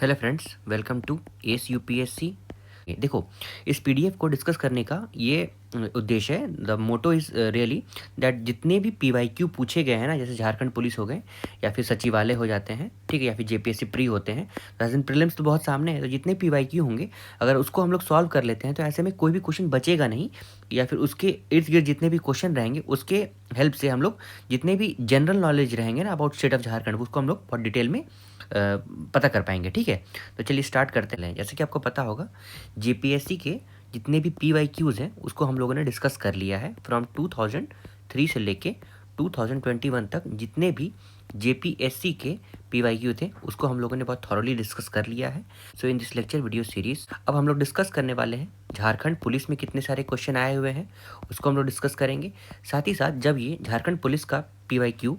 Hello friends, welcome to S UPSC. देखो, इस PDF को डिस्कस करने का ये उद्देश्य है। The motto is really that जितने भी पीवाईक्यू पूछे गए हैं ना, जैसे झारखंड पुलिस हो गए या फिर सचिवालय हो जाते हैं, ठीक है, या फिर जेपीएससी प्री होते हैं, तो प्रीलिम्स तो बहुत सामने है। तो जितने पीवाईक्यू होंगे, अगर उसको हम लोग सॉल्व कर लेते हैं तो ऐसे में कोई भी क्वेश्चन बचेगा नहीं, या फिर उसके इर्द गिर्द जितने भी क्वेश्चन रहेंगे उसके हेल्प से हम लोग जितने भी जनरल नॉलेज रहेंगे ना अबाउट स्टेट ऑफ झारखंड, उसको हम लोग बहुत डिटेल में पता कर पाएंगे। ठीक है, तो चलिए स्टार्ट करते हैं। जैसे कि आपको पता होगा, जेपीएससी के जितने भी पीवाईक्यूज़ हैं उसको हम लोगों ने डिस्कस कर लिया है। फ्रॉम 2003 से लेके 2021 तक जितने भी जेपीएससी के पीवाईक्यू थे उसको हम लोगों ने बहुत थॉरोली डिस्कस कर लिया है। So in this lecture video series अब हम लोग डिस्कस करने वाले हैं झारखंड पुलिस में कितने सारे क्वेश्चन आए हुए हैं, उसको हम लोग डिस्कस करेंगे। साथ ही साथ जब ये झारखंड पुलिस का पीवाईक्यू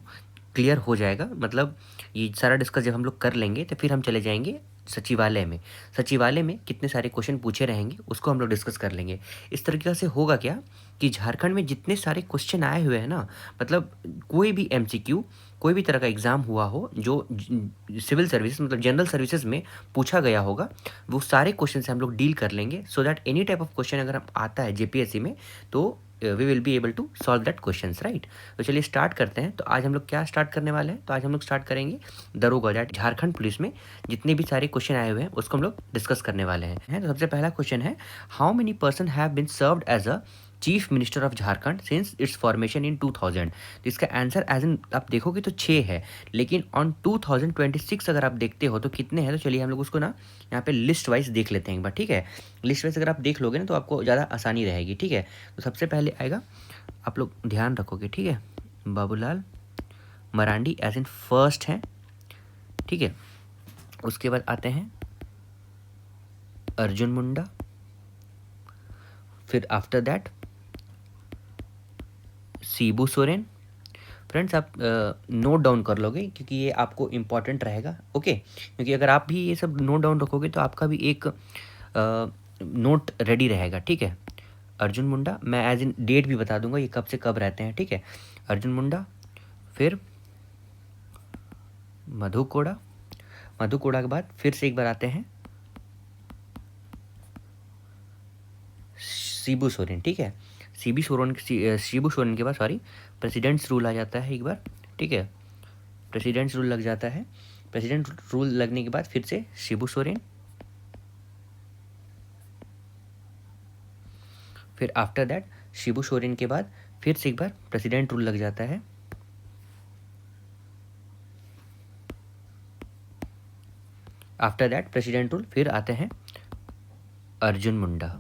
क्लियर हो जाएगा, मतलब ये सारा डिस्कस जब हम लोग कर लेंगे तो फिर हम चले जाएंगे सचिवालय में। सचिवालय में कितने सारे क्वेश्चन पूछे रहेंगे उसको हम लोग डिस्कस कर लेंगे। इस तरीके से होगा क्या कि झारखंड में जितने सारे क्वेश्चन आए हुए हैं ना, मतलब कोई भी एमसीक्यू, कोई भी तरह का एग्ज़ाम हुआ हो जो सिविल सर्विसेज मतलब जनरल सर्विसेज में पूछा गया होगा, वो सारे क्वेश्चन से हम लोग डील कर लेंगे। So that any type of question अगर हम आता है जेपीएससी में तो we will be able to solve that questions, right. तो चलिए स्टार्ट करते हैं। तो आज हम लोग क्या स्टार्ट करने वाले हैं, तो आज हम लोग स्टार्ट करेंगे दरोगा, दैट झारखंड पुलिस में जितने भी सारे क्वेश्चन आए हुए हैं उसको हम लोग डिस्कस करने वाले हैं। तो सबसे पहला क्वेश्चन है, how many person have been served as a chief minister of Jharkhand since its formation in 2000। तो इसका आंसर एज इन आप देखोगे तो 6 है, लेकिन ऑन 2026 अगर आप देखते हो तो कितने हैं, तो चलिए हम लोग उसको ना यहाँ पे लिस्ट वाइज देख लेते हैं एक बार। ठीक है, लिस्ट वाइज अगर आप देख लोगे ना तो आपको ज़्यादा आसानी रहेगी। ठीक है, तो सबसे पहले आएगा, आप लोग ध्यान रखोगे, ठीक है, Babulal Marandi as in first है। ठीक है, उसके बाद आते हैं अर्जुन मुंडा, फिर after that Cebu Soren. Friends आप नोट डाउन कर लोगे क्योंकि ये आपको इम्पॉर्टेंट रहेगा। ओके, क्योंकि अगर आप भी ये सब नोट डाउन रखोगे तो आपका भी एक नोट रेडी रहेगा। ठीक है, अर्जुन मुंडा, मैं एज इन डेट भी बता दूंगा ये कब से कब रहते हैं। ठीक है, अर्जुन मुंडा, फिर मधु कोड़ा, मधु कोड़ा के बाद फिर से एक बार आते हैं शिबू सोरेन। ठीक है, शिबू सोरेन के बाद सॉरी प्रेसिडेंट्स रूल आ जाता है एक बार। ठीक है, प्रेसिडेंट्स रूल लग जाता है। प्रेसिडेंट रूल लगने के बाद फिर से शिबू सोरेन, फिर आफ्टर दैट शिबू सोरेन के बाद फिर से एक बार प्रेसिडेंट रूल लग जाता है। आफ्टर दैट प्रेसिडेंट रूल फिर आते हैं अर्जुन मुंडा,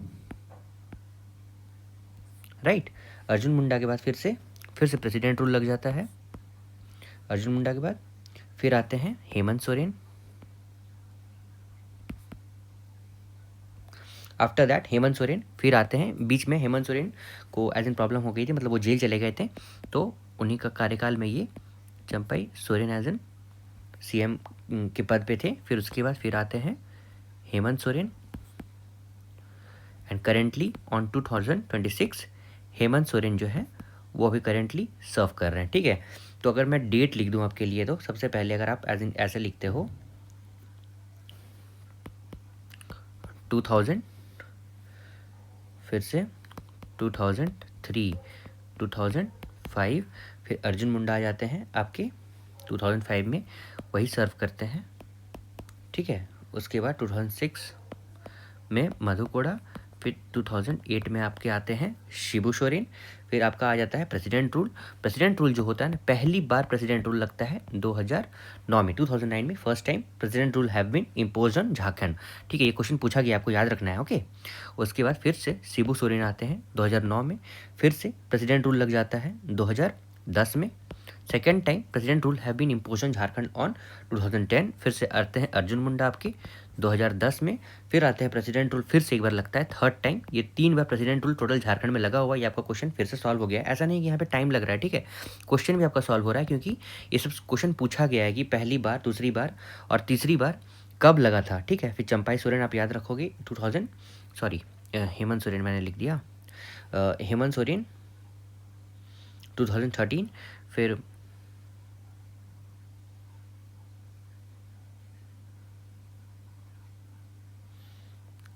राइट। अर्जुन मुंडा के बाद फिर से प्रेसिडेंट रूल लग जाता है। अर्जुन मुंडा के बाद फिर आते हैं हेमंत सोरेन। आफ्टर दैट हेमंत सोरेन फिर आते हैं, बीच में हेमंत सोरेन को एज इन प्रॉब्लम हो गई थी, मतलब वो जेल चले गए थे, तो उन्हीं का कार्यकाल में ये Champai Soren as in CM के पद पे थे। फिर उसके बाद फिर आते हैं Hemant Soren, and currently on 2026 Hemant Soren जो है वो अभी करेंटली सर्व कर रहे हैं। ठीक है, तो अगर मैं डेट लिख दूं आपके लिए, तो सबसे पहले अगर आप एज इन ऐसे लिखते हो 2000, फिर से 2003, 2005, फिर अर्जुन मुंडा आ जाते हैं आपके 2005 में, वही सर्व करते हैं। ठीक है, उसके बाद 2006 में मधु कोड़ा, फिर 2008 में आपके आते हैं शिबू सोरेन, फिर आपका आ जाता है प्रेसिडेंट रूल। प्रेसिडेंट रूल जो होता है ना, पहली बार प्रेसिडेंट रूल लगता है 2009 में, 2009 में first time president rule have been impose on Jharkhand. ठीक है, ये क्वेश्चन पूछा गया, आपको याद रखना है। ओके, उसके बाद फिर से शिबू सोरेन आते हैं 2009 में, फिर से प्रेसिडेंट रूल लग जाता है 2010 में। Second time president rule have been impose on Jharkhand on 2010। फिर से आते हैं अर्जुन मुंडा आपके 2010 में, फिर आते हैं प्रेसिडेंट रूल फिर से एक बार लगता है थर्ड टाइम। ये 3 बार प्रेसिडेंट रूल टोटल झारखंड में लगा हुआ है। ये आपका क्वेश्चन फिर से सॉल्व हो गया है, ऐसा नहीं कि यहाँ पे टाइम लग रहा है। ठीक है, क्वेश्चन भी आपका सॉल्व हो रहा है क्योंकि ये सब क्वेश्चन पूछा गया है कि पहली बार, दूसरी बार और तीसरी बार कब लगा था। ठीक है, फिर चंपाई सोरेन आप याद रखोगे 2000, सॉरी हेमंत सोरेन मैंने लिख दिया, हेमंत सोरेन 2013, फिर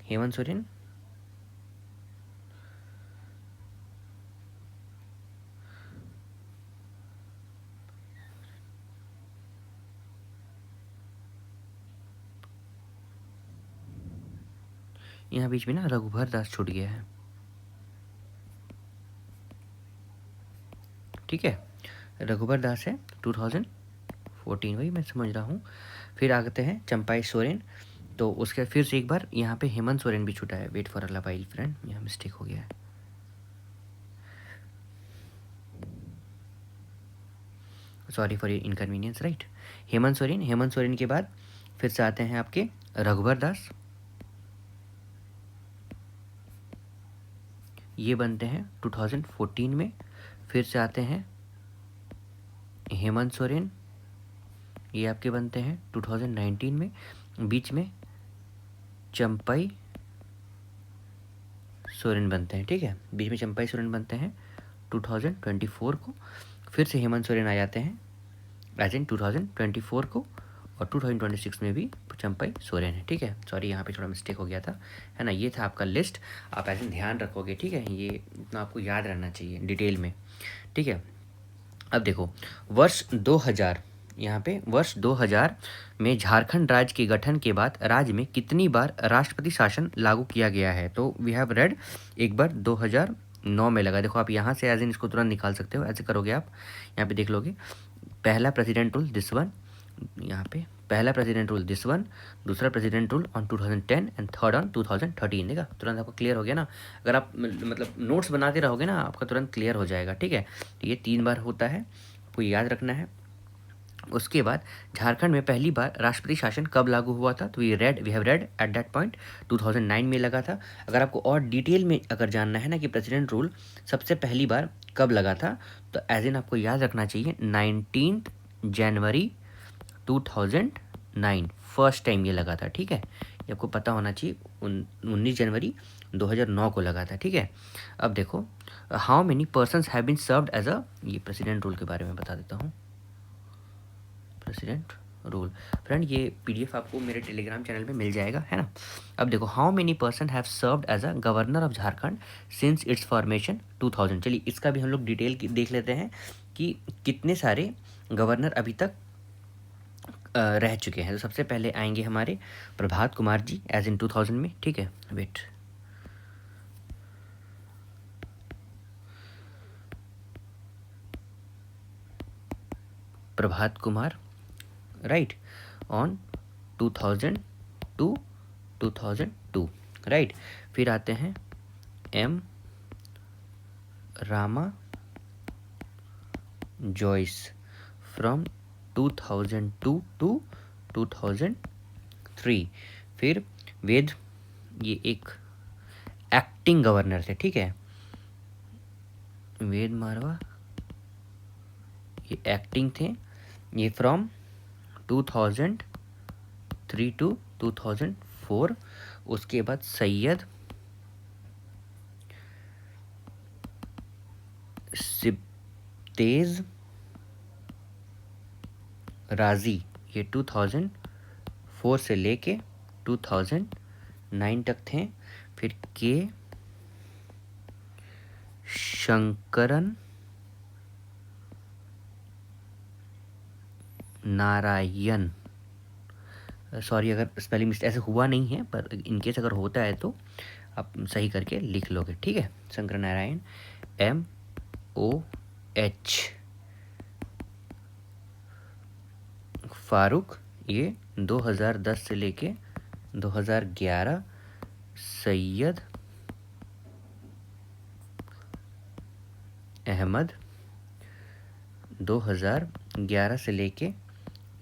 हेमंत सोरेन, यहाँ बीच में ना रघुबर दास छूट गया है, ठीक है, रघुबर दास है 2014, वही मैं समझ रहा हूँ। फिर आते हैं चंपाई सोरेन, तो उसके फिर से एक बार यहाँ पे हेमंत सोरेन भी छूटा है। Wait for a while friend, यहाँ मिस्टेक हो गया है, sorry for inconvenience, right. Hemant Soren के बाद फिर से आते हैं आपके रघुबर दास, ये बनते हैं 2014 में। फिर से आते हैं हेमंत सोरेन, ये आपके बनते हैं 2019 में। बीच में चंपाई सोरेन बनते हैं, ठीक है, बीच में चंपाई सोरेन बनते हैं 2024 को। फिर से हेमंत सोरेन आ जाते हैं एज इन 2024 को, और 2026 में भी चंपाई सोरेन है, ठीक है। सॉरी यहाँ पे थोड़ा मिस्टेक हो गया था, है ना। ये था आपका लिस्ट, आप ऐसे ध्यान रखोगे, ठीक है, ये इतना आपको याद रहना चाहिए डिटेल में, ठीक है। अब देखो वर्ष 2000, यहाँ पे वर्ष 2000 में झारखंड राज्य के गठन के बाद राज्य में कितनी बार राष्ट्रपति शासन लागू किया गया है। तो वी हैव रेड, एक बार 2009 में लगा। देखो आप यहाँ से एज इन इसको तुरंत निकाल सकते हो, ऐसे करोगे आप, यहाँ पे देख लोगे, पहला प्रेसिडेंट रूल दिस वन, यहाँ पे पहला प्रेसिडेंट रूल दिस वन, दूसरा president rule on 2010 and third on 2013। देखा, तुरंत आपको क्लियर हो गया ना। अगर आप मतलब नोट्स बनाते रहोगे ना, आपका तुरंत क्लियर हो जाएगा, ठीक है। तो ये 3 बार होता है, आपको याद रखना है। उसके बाद झारखंड में पहली बार राष्ट्रपति शासन कब लागू हुआ था, तो we have read at that point 2009 में लगा था। अगर आपको और डिटेल में अगर जानना है ना कि प्रेसिडेंट रूल सबसे पहली बार कब लगा था, तो एज इन आपको याद रखना चाहिए 19 जनवरी 2009 फर्स्ट टाइम ये लगा था, ठीक है। ये आपको पता होना चाहिए, 19 जनवरी 2009 को लगा था, ठीक है। अब देखो how many persons have been served as a, ये प्रेसिडेंट रूल के बारे में बता देता हूँ। प्रेसिडेंट रूल फ्रेंड, ये पीडीएफ आपको मेरे टेलीग्राम चैनल पे मिल जाएगा, है ना। अब देखो how many person have served as a governor of Jharkhand since its formation 2000। चलिए इसका भी हम लोग डिटेल देख लेते हैं कि कितने सारे गवर्नर अभी तक रह चुके हैं। तो सबसे पहले आएंगे हमारे प्रभात कुमार जी एज इन 2000 में, ठीक है। Wait, Prabhat Kumar, right, on 2002 right. फिर आते हैं M Rama Jois from 2002 to 2003। फिर वेद, ये एक एक्टिंग गवर्नर थे, ठीक है, वेद मारवा, ये एक्टिंग थे, ये फ्रॉम 2003 टू 2004। उसके बाद सैयद सिबतेज राजी, ये 2004 से लेके 2009 तक थे। फिर के शंकरन नारायण, सॉरी अगर स्पेलिंग मिस्टेक ऐसे हुआ नहीं है, पर इनकेस अगर होता है तो आप सही करके लिख लोगे, ठीक है। शंकर नारायण, MOH, फारूक, ये 2010 से लेके 2011। सैयद अहमद 2011 से लेके,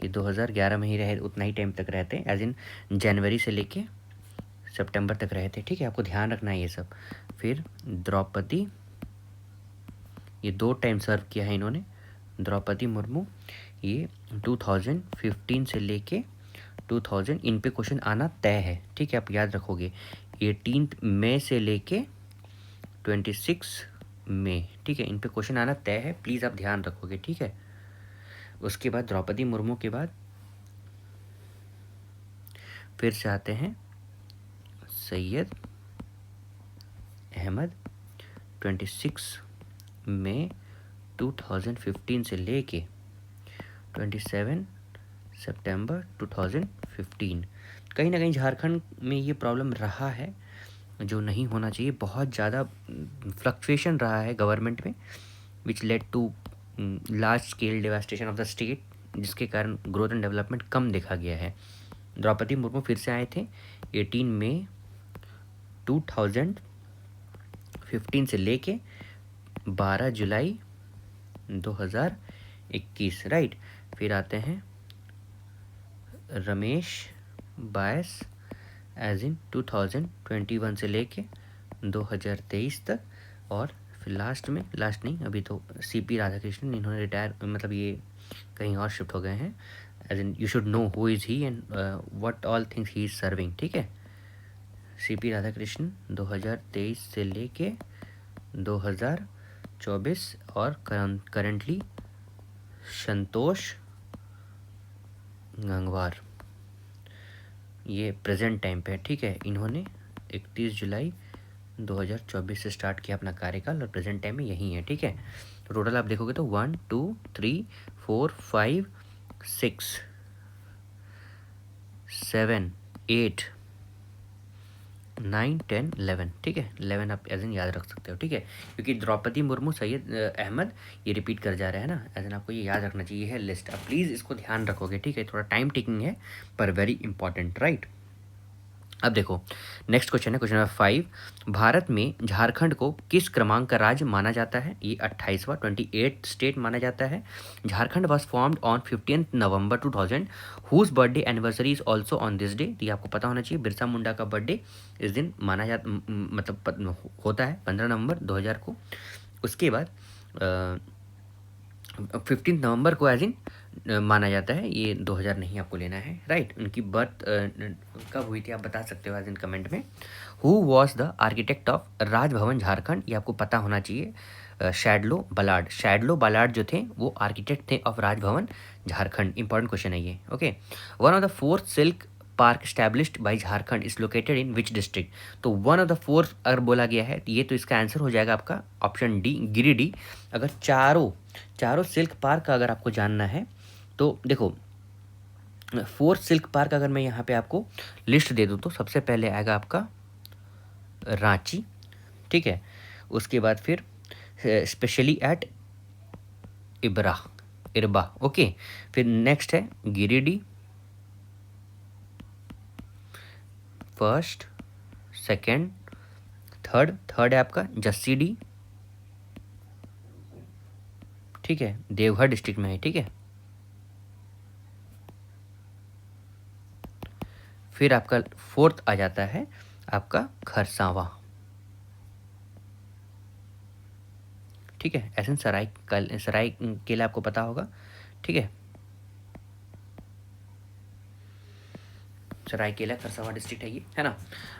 ये 2011 में ही रहे, उतना ही टाइम तक रहते हैं, एज इन जनवरी से लेके सितंबर तक रहे थे, ठीक है, आपको ध्यान रखना है ये सब। फिर द्रौपदी, ये 2 टाइम सर्व किया है इन्होंने, द्रौपदी मुर्मू, ये 2015 से लेके 2000, इन पे क्वेश्चन आना तय है, ठीक है, आप याद रखोगे। 18 मई से लेके 26 मई, ठीक है, इन पे क्वेश्चन आना तय है, प्लीज़ आप ध्यान रखोगे, ठीक है। उसके बाद द्रौपदी मुर्मू के बाद फिर से आते हैं सैयद अहमद 26 मई 2015 से लेके 27 सितंबर 2015। कहीं ना कहीं झारखंड में ये प्रॉब्लम रहा है जो नहीं होना चाहिए, बहुत ज़्यादा फ्लक्चुएशन रहा है गवर्नमेंट में, which led to large scale devastation of the state, जिसके कारण ग्रोथ एंड डेवलपमेंट कम देखा गया है। द्रौपदी मुर्मू फिर से आए थे 18 मई 2015 से लेके 12 जुलाई 2021, राइट। फिर आते हैं रमेश बायस एज इन 2021 से लेके 2023 तक, और फिर लास्ट नहीं, अभी तो सीपी राधाकृष्णन, इन्होंने रिटायर, मतलब ये कहीं और शिफ्ट हो गए हैं, as in you should know who is he and what all things he is serving, ठीक है। सीपी राधाकृष्णन 2023 से लेके 2024, और करंटली संतोष गंगवार, ये प्रेजेंट टाइम पे है, ठीक है। इन्होंने 31 जुलाई 2024 से स्टार्ट किया अपना कार्यकाल, और प्रेजेंट टाइम में यही है, ठीक है। तो टोटल आप देखोगे तो 1 2 3 4 5 6 7 8 9 10 11, ठीक है। 11 आप एज इन याद रख सकते हो, ठीक है, क्योंकि द्रौपदी मुर्मू सैयद अहमद ये रिपीट कर जा रहे हैं ना, एज इन आपको ये याद रखना चाहिए है लिस्ट। अब प्लीज़ इसको ध्यान रखोगे, ठीक है, थोड़ा टाइम टेकिंग है पर वेरी इंपॉर्टेंट, राइट। अब देखो नेक्स्ट क्वेश्चन है, क्वेश्चन नंबर 5, भारत में झारखंड को किस क्रमांक का राज्य माना जाता है? ये 28वां 28 स्टेट माना जाता है। Jharkhand was formed on 15 November 2000, whose birthday anniversary is also on this day. ये आपको पता होना चाहिए, बिरसा मुंडा का बर्थडे इस दिन माना जाता, मतलब होता है 15 नवंबर 2000 को। उसके बाद 15 नवंबर को एज इन माना जाता है, ये 2000 नहीं आपको लेना है, राइट। उनकी बर्थ कब हुई थी आप बता सकते हो एज इन कमेंट में। Who was the architect of Raj Bhavan Jharkhand, ये आपको पता होना चाहिए। शैडलो बलार्ड, शैडलो बलार्ड जो थे वो आर्किटेक्ट थे of Raj Bhavan Jharkhand. Important question है ये, okay. One of the 4 silk park established by Jharkhand is located in which district? तो 1 ऑफ द 4 अगर बोला गया है ये तो इसका आंसर हो जाएगा आपका ऑप्शन डी, गिरिडीह। अगर चारों सिल्क पार्क का अगर आपको जानना है तो देखो 4 सिल्क पार्क अगर मैं यहाँ पे आपको लिस्ट दे दूँ तो सबसे पहले आएगा आपका रांची, ठीक है। उसके बाद फिर स्पेशली एट इरबा, ओके। फिर नेक्स्ट है गिरिडीह, फर्स्ट, सेकेंड, थर्ड है आपका जसीडीह, ठीक है, देवघर डिस्ट्रिक्ट में है, ठीक है। फिर आपका 4th आ जाता है आपका खरसावा, ठीक है। ऐसे सरायकेला आपको पता होगा, ठीक है, सरायकेला खरसावा डिस्ट्रिक्ट है ये, है ना।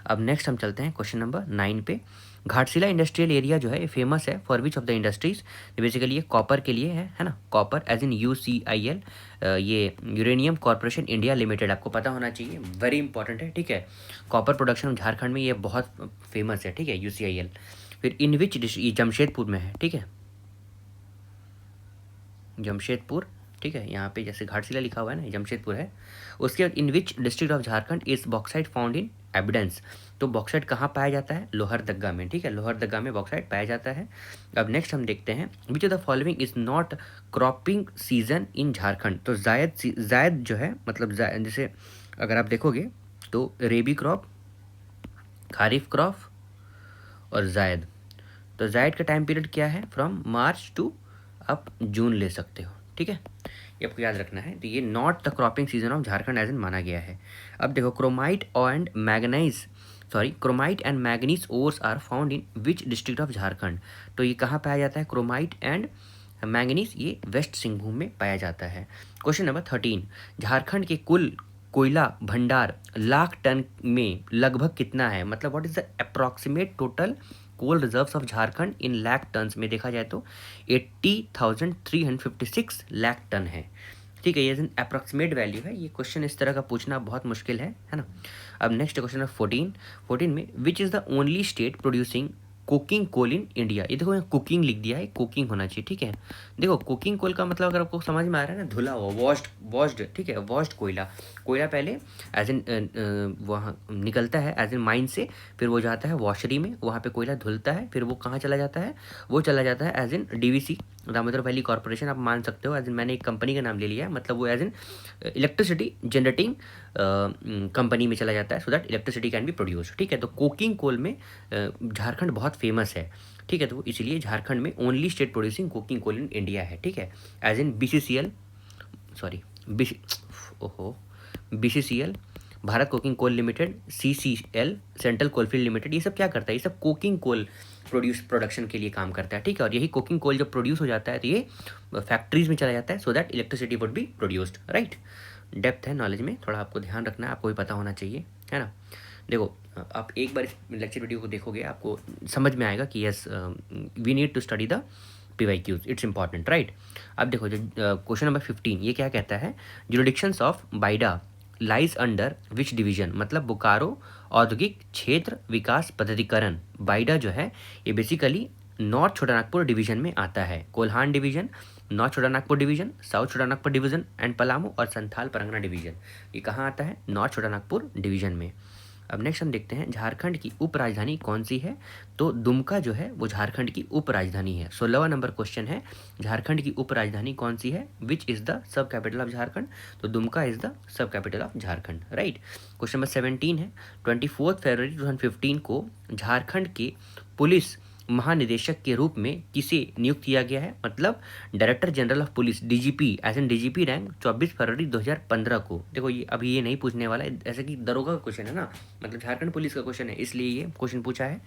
अब नेक्स्ट हम चलते हैं क्वेश्चन नंबर 9 पे। घाटशिला इंडस्ट्रियल एरिया जो है ये फेमस है for which of the industries? Basically ये कॉपर के लिए है ना, कॉपर एज इन UCIL, ये यूरेनियम कॉर्पोरेशन इंडिया लिमिटेड, आपको पता होना चाहिए, वेरी इंपॉर्टेंट है, ठीक है। कॉपर प्रोडक्शन झारखंड में ये बहुत फेमस है, ठीक है, UCIL। फिर इन विच ये जमशेदपुर में है, ठीक है, जमशेदपुर, ठीक है। यहाँ पे जैसे घाटशिला लिखा हुआ है ना, जमशेदपुर है। उसके बाद in which district of Jharkhand is bauxite found in evidence? तो बॉक्साइट कहाँ पाया जाता है? लोहरदग्गा में, ठीक है, लोहरदग्गा में बॉक्साइट पाया जाता है। अब नेक्स्ट हम देखते हैं which of the following is not cropping season in Jharkhand? तो जायद जो है, मतलब जैसे अगर आप देखोगे तो रेबी क्रॉप, खारिफ क्रॉप और जायद। तो जायद का टाइम पीरियड क्या है? फ्रॉम मार्च टू आप जून ले सकते हो, ठीक है, ये आपको याद रखना है। तो ये not the cropping season of Jharkhand as in माना गया है। अब देखो chromite and manganese ores are found in which district of Jharkhand? तो ये कहाँ पाया जाता है? क्रोमाइट एंड मैग्नीज ये वेस्ट सिंहभूम में पाया जाता है। क्वेश्चन नंबर 13, झारखंड के कुल कोयला भंडार लाख टन में लगभग कितना है? मतलब what is the approximate total coal reserves of Jharkhand in lakh tons में देखा जाए तो 80,356 लाख टन है, ठीक है, ये अप्रॉक्सीमेट वैल्यू है, ये क्वेश्चन इस तरह का पूछना बहुत मुश्किल है ना। अब नेक्स्ट क्वेश्चन है 14 में which is the only state producing coking coal in India. ये देखो यहाँ कुकिंग लिख दिया है, कुकिंग होना चाहिए, ठीक है। देखो कुकिंग कोल का मतलब अगर आपको समझ में आ रहा है ना, धुला हुआ, वॉश्ड, ठीक है, वॉश्ड कोयला। कोयला पहले एज इन वहाँ निकलता है एज इन माइन से, फिर वो जाता है वॉशरी में, वहाँ पे कोयला धुलता है, फिर वो कहाँ चला जाता है, वो चला जाता है as in DVC, Damodar valley corporation, आप मान सकते हो, एज इन मैंने एक कंपनी का नाम ले लिया है, मतलब वो as in electricity generating company में चला जाता है, so that electricity can be produce, ठीक है। तो कोकिंग कोल में झारखंड बहुत फेमस है, ठीक है, तो इसीलिए झारखंड में only state producing coking coal in India है, ठीक है। एज इन BCCL, सॉरी ओहो BCCL, Bharat coking coal limited, CCL, central coalfield limited, ये सब क्या करता है, ये सब कोकिंग कोल प्रोडक्शन के लिए काम करता है, ठीक है। और यही कोकिंग कोल जब प्रोड्यूस हो जाता है तो ये फैक्ट्रीज में चला जाता है, so that electricity would be produced, right. Depth है नॉलेज में, थोड़ा आपको ध्यान रखना है, आपको भी पता होना चाहिए, है ना। देखो आप एक बार इस लेक्चर वीडियो को देखोगे, आपको समझ में आएगा कि yes we need to study the PYQs, it's important, right. अब देखो जो क्वेश्चन नंबर 15 ये क्या कहता है, jurisdictions of BIADA lies under which division, मतलब बोकारो औद्योगिक क्षेत्र विकास पद्धतिकरण, बाइडा जो है ये बेसिकली नॉर्थ छोटानागपुर डिवीजन में आता है, Kolhan division, north Chotanagpur division, south Chotanagpur division and Palamu और संथाल परगना डिवीजन, ये कहाँ आता है, नॉर्थ छोटानागपुर डिवीजन में। अब नेक्स्ट हम देखते हैं झारखंड की उपराजधानी कौन सी है, तो दुमका जो है वो झारखंड की उपराजधानी है। 16वां नंबर क्वेश्चन है, झारखंड की उपराजधानी कौन सी है, which is the sub capital of Jharkhand, तो Dumka is the sub capital of Jharkhand, right. Question number 17 है, 24 फरवरी 2015 को झारखंड के पुलिस महानिदेशक के रूप में किसे नियुक्त किया गया है, मतलब director general of police, DGP, as an DGP rank 24 फरवरी 2015 को। देखो ये अभी ये नहीं पूछने वाला है, ऐसे कि दरोगा का क्वेश्चन है ना, मतलब झारखंड पुलिस का क्वेश्चन है, इसलिए ये क्वेश्चन पूछा है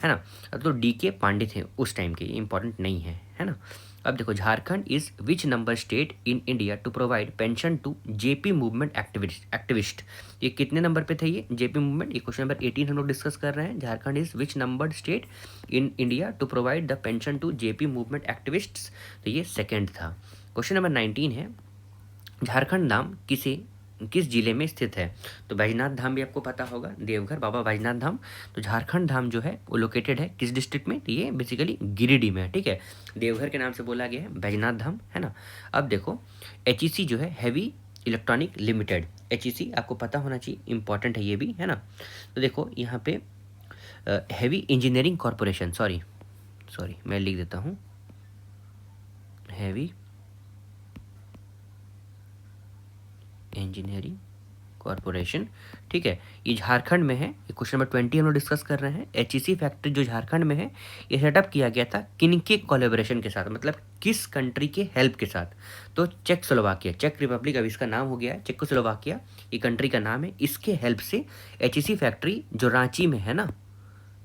ना। तो DK पांडे थे उस टाइम के, इंपॉर्टेंट नहीं है ना। अब देखो Jharkhand is which number state in India to provide pension to JP movement activist, ये कितने नंबर पे थे ये JP मूवमेंट, ये क्वेश्चन नंबर 18 हम लोग डिस्कस कर रहे हैं। Jharkhand is which number state in India to provide the pension to JP movement activists, तो ये सेकेंड था। क्वेश्चन नंबर 19 है, झारखंड नाम किस जिले में स्थित है, तो बैजनाथ धाम भी आपको पता होगा, देवघर बाबा बैजनाथ धाम, तो झारखंड धाम जो है वो लोकेटेड है किस डिस्ट्रिक्ट में, तो ये बेसिकली गिरिडीह में है, ठीक है। देवघर के नाम से बोला गया है बैजनाथ धाम, है ना। अब देखो HEC जो है हैवी इलेक्ट्रॉनिक लिमिटेड, HEC आपको पता होना चाहिए, इंपॉर्टेंट है ये भी, है ना। तो देखो यहाँ पे हैवी इंजीनियरिंग कॉरपोरेशन, सॉरी मैं लिख देता हूँ, हैवी इंजीनियरिंग कॉरपोरेशन, ठीक है, ये झारखंड में है। ये क्वेश्चन नंबर 20 हम लोग डिस्कस कर रहे हैं। HEC फैक्ट्री जो झारखंड में है ये सेटअप किया गया था किनके कोलैबोरेशन के साथ, मतलब किस कंट्री के हेल्प के साथ, तो चेक रिपब्लिक, अभी इसका नाम हो गया है चेकोस्लोवाकिया, ये कंट्री का नाम है, इसके हेल्प से HEC फैक्ट्री जो रांची में है ना,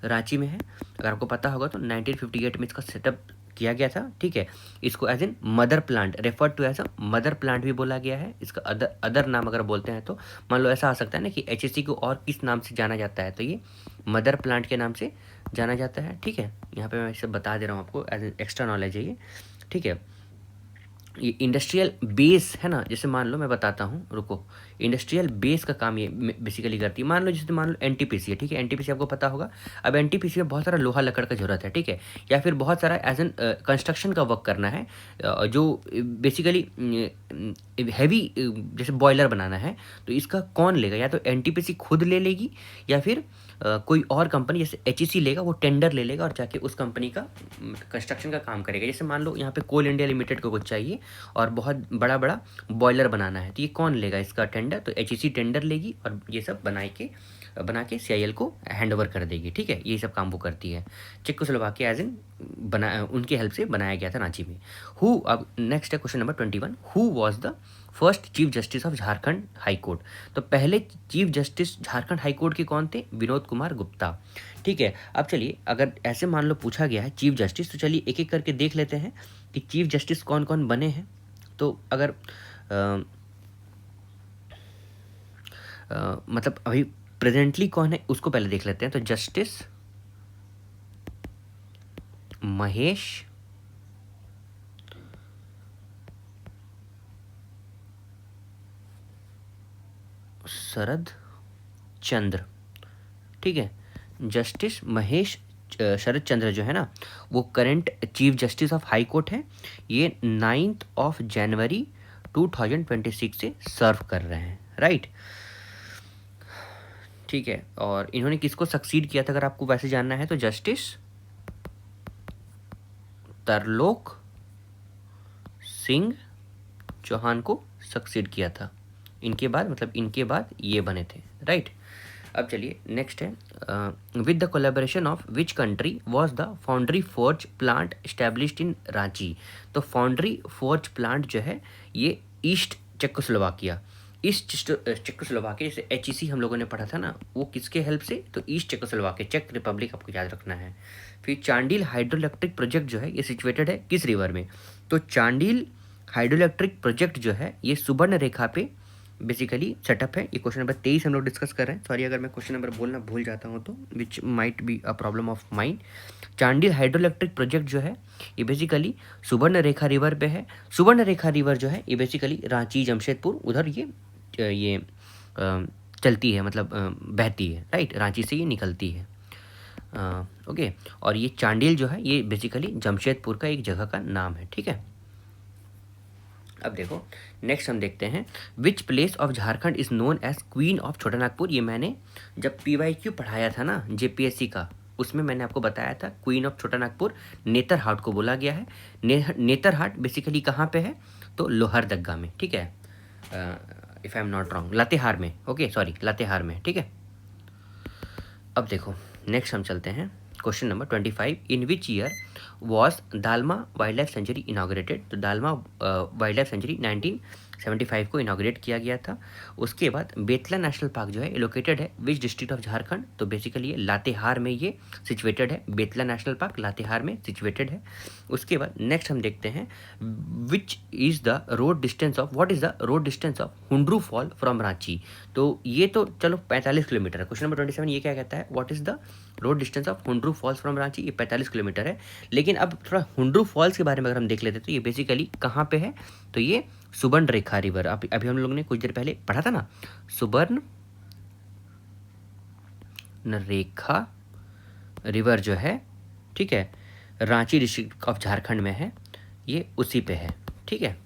रांची में है, अगर आपको पता होगा तो 1958 में इसका सेटअप किया गया था, ठीक है। इसको as in mother plant, refer to as a mother plant भी बोला गया है। इसका अदर नाम अगर बोलते हैं तो मान लो ऐसा आ सकता है ना कि HEC को और किस नाम से जाना जाता है, तो ये मदर प्लांट के नाम से जाना जाता है, ठीक है। यहाँ पे मैं इसे बता दे रहा हूँ आपको, एज एक्स्ट्रा नॉलेज है ये, ठीक है। ये इंडस्ट्रियल बेस है ना, जैसे मान लो मैं बताता हूँ, रुको, इंडस्ट्रियल बेस का काम ये बेसिकली करती है। मान लो जैसे मान लो NTPC है, ठीक है, NTPC आपको पता होगा। अब NTPC में बहुत सारा लोहा लकड़ का जरूरत है, ठीक है, या फिर बहुत सारा एज एन कंस्ट्रक्शन का वर्क करना है, जो बेसिकली हैवी जैसे बॉयलर बनाना है, तो इसका कौन लेगा, या तो NTPC खुद ले लेगी, या फिर कोई और कंपनी जैसे HEC लेगा, वो टेंडर ले लेगा और जाके उस कंपनी का कंस्ट्रक्शन का काम करेगा। जैसे मान लो यहाँ पे कोल इंडिया लिमिटेड को कुछ चाहिए और बहुत बड़ा बड़ा बॉयलर बनाना है, तो ये कौन लेगा इसका टेंडर, तो HEC टेंडर लेगी और ये सब बना के CIL को हैंड ओवर कर देगी, ठीक है। ये सब काम वो करती है। चेकोस्लोवाकिया एज इन उनकी हेल्प से बनाया गया था रांची में। अब नेक्स्ट है question number 21, who was the first chief justice of Jharkhand high court, तो पहले chief justice Jharkhand high court के कौन थे, विनोद कुमार गुप्ता, ठीक है। अब चलिए अगर ऐसे मान लो पूछा गया है चीफ जस्टिस, तो चलिए एक एक करके देख लेते हैं कि चीफ जस्टिस कौन कौन बने हैं। तो अगर मतलब अभी प्रेजेंटली कौन है उसको पहले देख लेते हैं। तो जस्टिस महेश शरद चंद्र, ठीक है। जस्टिस महेश शरद चंद्र जो है ना, वो current chief justice of high court है। ये 9 जनवरी 2026 से सर्व कर रहे हैं, राइट। ठीक है, और इन्होंने किसको सक्सीड किया था अगर आपको वैसे जानना है तो जस्टिस तरलोक सिंह चौहान को सक्सीड किया था। इनके बाद मतलब इनके बाद ये बने थे, राइट। अब चलिए नेक्स्ट है, with the collaboration of which country was the foundry forge plant established in Ranchi. तो फाउंड्री फोर्ज प्लांट जो है ये ईस्ट चेकोस्लोवाकिया, ईस्ट चेकोस्लोवाकिया, जैसे HEC हम लोगों ने पढ़ा था ना, वो किसके हेल्प से, तो ईस्ट चेकोस्लोवाकिया, चेक रिपब्लिक आपको याद रखना है। फिर चांडिल हाइड्रो इलेक्ट्रिक प्रोजेक्ट जो है ये सिचुएटेड है किस रिवर में, तो चांडिल हाइड्रो इलेक्ट्रिक प्रोजेक्ट जो है ये सुवर्ण रेखा पे बेसिकली सेटअप है। ये क्वेश्चन नंबर 23 हम लोग डिस्कस कर रहे हैं। सॉरी अगर मैं क्वेश्चन नंबर बोलना भूल जाता हूँ तो, which might be a problem of mind. Chandil hydro electric project जो है ये बेसिकली सुवर्ण रेखा रिवर पे है। सुवर्ण रेखा रिवर जो है ये बेसिकली रांची जमशेदपुर उधर ये चलती है, मतलब बहती है, राइट, रांची से ये निकलती है। ओके, और ये चांडिल जो है ये बेसिकली जमशेदपुर का एक जगह का नाम है, ठीक है। अब देखो नेक्स्ट हम देखते हैं, which place of Jharkhand is known as queen of Chota Nagpur. ये मैंने जब PYQ पढ़ाया था ना JPSC का, उसमें मैंने आपको बताया था क्वीन ऑफ छोटा नागपुर नेतरहाट को बोला गया है। नेतरहाट बेसिकली कहाँ पे है, तो लोहरदग्गा में, ठीक है, if I am not wrong, Latehar में, ओके सॉरी लातेहार में, ठीक है। अब देखो नेक्स्ट हम चलते हैं question number 25, in which year was dalma wild life century inaugurated. तो दालमा वाइल्ड लाइफ सेंचुरी 1975 को इनाग्रेट किया गया था। उसके बाद बेतला नेशनल पार्क जो है लोकेटेड है विच डिस्ट्रिक्ट ऑफ झारखंड, तो बेसिकली ये लातेहार में ये सिचुएटेड है। बेतला नेशनल पार्क लातेहार में सिचुएटेड है। उसके बाद नेक्स्ट हम देखते हैं, विच is the road distance of, what is the road distance of Hundru fall from Ranchi. तो ये तो चलो 45 किलोमीटर है। क्वेश्चन नंबर 27 ये क्या कहता है, what is the road distance of Hundru falls from Ranchi, ये 45 किलोमीटर है। लेकिन अब थोड़ा हुंड्रू फॉल्स के बारे में अगर हम देख लेते तो ये बेसिकली कहाँ पे है, तो ये सुवर्ण रेखा रिवर, अभी हम लोगों ने कुछ देर पहले पढ़ा था ना, सुवर्ण रेखा रिवर जो है, ठीक है, रांची डिस्ट्रिक्ट ऑफ झारखंड में है, ये उसी पे है, ठीक है।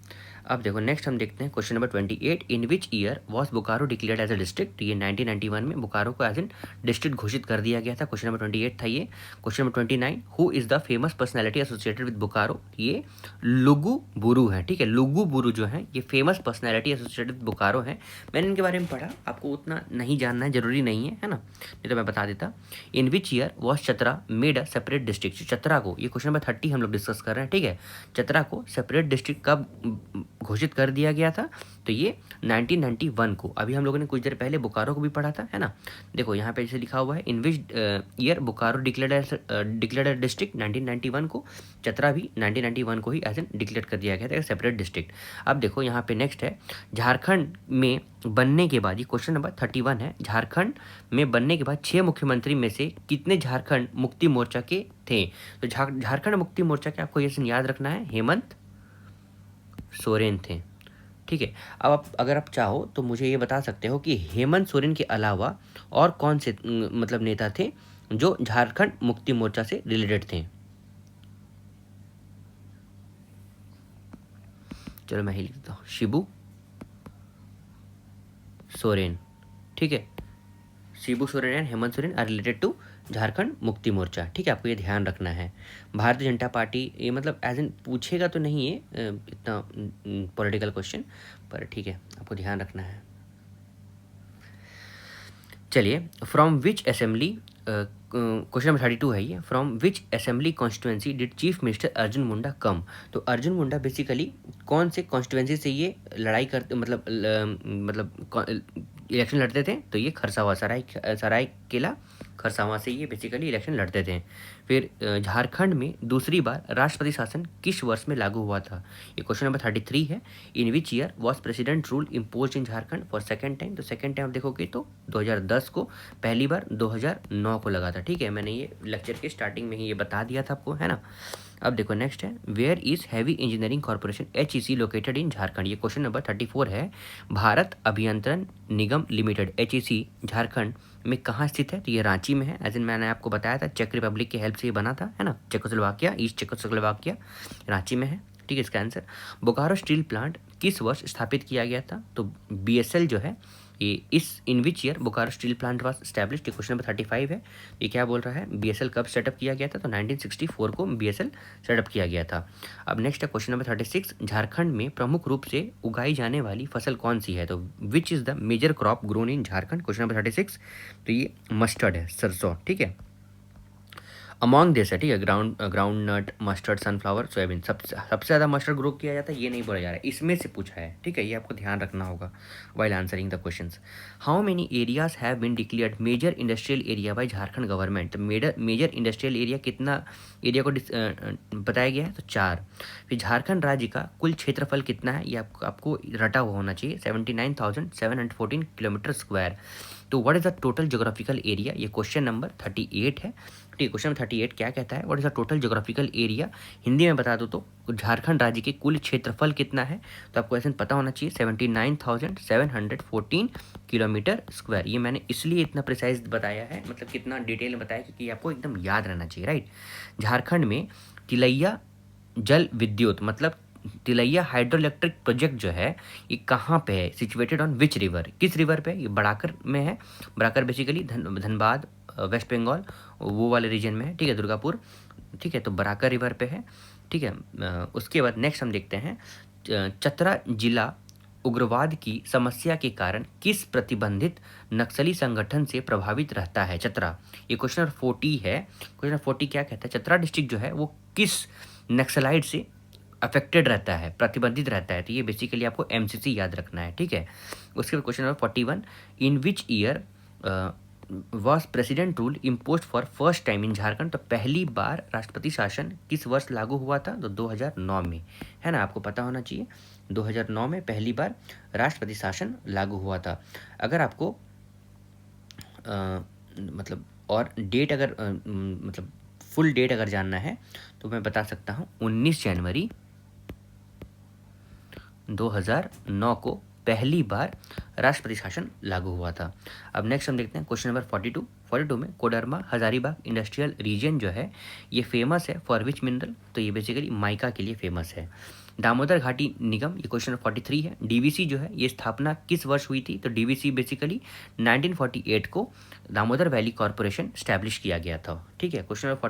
अब देखो नेक्स्ट हम देखते हैं question number 28, in which year was Bokaro declared as a district. ये 1991 में बोकारो को एज एन डिस्ट्रिक्ट घोषित कर दिया गया था। क्वेश्चन नंबर 28 था ये। Question number 29, who is the famous personality associated with Bokaro. ये लुगु बुरु है, ठीक है। लुगु बुरु जो है ये famous personality associated with Bokaro है। मैंने इनके बारे में पढ़ा, आपको उतना नहीं जानना है, जरूरी नहीं है ना, नहीं तो मैं बता देता। In which year was Chatra made a separate district. Chatra को, ये क्वेश्चन नंबर 30 हम लोग डिस्कस कर रहे हैं, ठीक है। चतरा को सेपरेट डिस्ट्रिक्ट कब घोषित कर दिया गया था, तो ये 1991 को। अभी हम लोगों ने कुछ देर पहले बोकारो को भी पढ़ा था, है ना। देखो यहाँ पे जैसे लिखा हुआ है, in which year Bokaro declared district 1991 को। चतरा भी 1991 को ही एज एन डिक्लेयर कर दिया गया था सेपरेट डिस्ट्रिक्ट। अब देखो यहाँ पे नेक्स्ट है, झारखंड में बनने के बाद, ये क्वेश्चन नंबर 31 है, झारखंड में बनने के बाद 6 मुख्यमंत्री में से कितने झारखंड मुक्ति मोर्चा के थे। तो झारखंड मुक्ति मोर्चा के आपको ये याद रखना है, हेमंत सोरेन थे, ठीक है। अब आप अगर आप चाहो तो मुझे ये बता सकते हो कि हेमंत सोरेन के अलावा और कौन से मतलब नेता थे जो झारखंड मुक्ति मोर्चा से रिलेटेड थे। चलो मैं ही लिखता हूँ, शिबू सोरेन, ठीक है। Shibu Soren and Hemant Soren are related to Jharkhand Mukti Morcha, ठीक है। आपको ये ध्यान रखना है। भारतीय जनता पार्टी, ये मतलब एज एन पूछेगा तो नहीं है इतना पॉलिटिकल क्वेश्चन, पर ठीक है आपको ध्यान रखना है। चलिए, from which assembly, question number 32 है ये, from which assembly constituency did chief minister Arjun Munda come. तो अर्जुन मुंडा बेसिकली कौन से कॉन्स्टिट्यूएंसी से ये लड़ाई करते, मतलब इलेक्शन लड़ते थे, तो ये खरसावा, सरायकेला खरसावा से ये बेसिकली इलेक्शन लड़ते थे। फिर झारखंड में दूसरी बार राष्ट्रपति शासन किस वर्ष में लागू हुआ था। ये क्वेश्चन नंबर 33 है। In which year was president rule impose in Jharkhand for second time. तो सेकेंड टाइम देखोगे तो 2010 को, पहली बार 2009 को लगा था, ठीक है। मैंने ये लेक्चर के स्टार्टिंग में ही ये बता दिया था आपको, है ना। अब देखो नेक्स्ट है, where is heavy engineering corporation HEC located in Jharkhand. ये क्वेश्चन नंबर 34 है। भारत अभियंत्रण निगम लिमिटेड HEC झारखंड में कहाँ स्थित है? तो ये रांची में है। एज इन मैंने आपको बताया था, चेक रिपब्लिक की हेल्प से ये बना था, है ना, चेकोस्लोवाकिया, ईस्ट चेकोस्लोवाकिया, रांची में है। ठीक है, इसका आंसर। बोकारो स्टील प्लांट किस वर्ष स्थापित किया गया था? तो BSL जो है ये इस in which year Bokaro steel plant was established. Question number 35 है। ये क्या बोल रहा है? BSL कब सेटअप किया गया था? तो 1964 को BSL सेटअप किया गया था। अब नेक्स्ट है क्वेश्चन नंबर 36, झारखंड में प्रमुख रूप से उगाई जाने वाली फसल कौन सी है? तो which is the major crop grown in Jharkhand? Question number 36, तो ये मस्टर्ड है, सरसों। ठीक है, अमॉन्ग दिस है, ठीक है, ground nut, mustard, sunflower, soybean, सबसे ज़्यादा मस्टर्ड ग्रो किया जाता है, ये नहीं बोला जा रहा है, इसमें से पूछा है। ठीक है, ये आपको ध्यान रखना होगा while answering the questions. How many areas have been declared major industrial area by Jharkhand government? Major industrial area कितना एरिया को बताया गया है? तो 4। फिर झारखंड राज्य का कुल क्षेत्रफल कितना है? ये आपको रटा हुआ होना चाहिए, 79,714 किलोमीटर स्क्वायर। तो what is the total geographical area? ये क्वेश्चन नंबर 38 है। ठीक है, क्वेश्चन नंबर 38 क्या कहता है? What is the total geographical area? Hindi में बता दो तो झारखंड राज्य के कुल क्षेत्रफल कितना है? तो आपको ऐसे पता होना चाहिए, 79,714 किलोमीटर स्क्वायर। ये मैंने इसलिए इतना प्रिसाइज बताया है, मतलब कितना डिटेल में बताया, क्योंकि आपको एकदम याद रहना चाहिए, राइट। झारखंड में तिलैया जल विद्युत मतलब तिलैया हाइड्रो इलेक्ट्रिक प्रोजेक्ट जो है ये कहाँ पे है? Situated on which river? किस रिवर पे? ये बड़ाकर में है। बड़ाकर बेसिकली धनबाद, वेस्ट बंगाल, वो वाले रीजन में है। ठीक है, दुर्गापुर। ठीक है, तो बराकर रिवर पे है। ठीक है, उसके बाद नेक्स्ट हम देखते हैं, चतरा जिला उग्रवाद की समस्या के कारण किस प्रतिबंधित नक्सली संगठन से प्रभावित रहता है? चतरा, ये क्वेश्चन नंबर 40 है। क्वेश्चन नंबर 40 क्या कहता है? चतरा डिस्ट्रिक्ट जो है वो किस नक्सलाइट से अफेक्टेड रहता है, प्रतिबंधित रहता है? तो ये बेसिकली आपको MCC याद रखना है। ठीक है, उसके बाद question number 41, in which year was president rule impose for first time in Jharkhand? तो पहली बार राष्ट्रपति शासन किस वर्ष लागू हुआ था? तो 2009 में, है ना, आपको पता होना चाहिए, 2009 में पहली बार राष्ट्रपति शासन लागू हुआ था। अगर आपको मतलब और डेट अगर मतलब फुल डेट अगर जानना है तो मैं बता सकता हूँ, 19 जनवरी 2009 को पहली बार राष्ट्रपति शासन लागू हुआ था। अब नेक्स्ट हम देखते हैं क्वेश्चन नंबर 42 में कोडरमा हजारीबाग इंडस्ट्रियल रीजन जो है ये फेमस है फॉर विच मिनरल? तो ये बेसिकली माइका के लिए फेमस है। दामोदर घाटी निगम, ये क्वेश्चन नंबर 43 है। DVC जो है ये स्थापना किस वर्ष हुई थी? तो DVC बेसिकली 1948 को दामोदर वैली कॉरपोरेशन स्टैब्लिश किया गया था। ठीक है, क्वेश्चन नंबर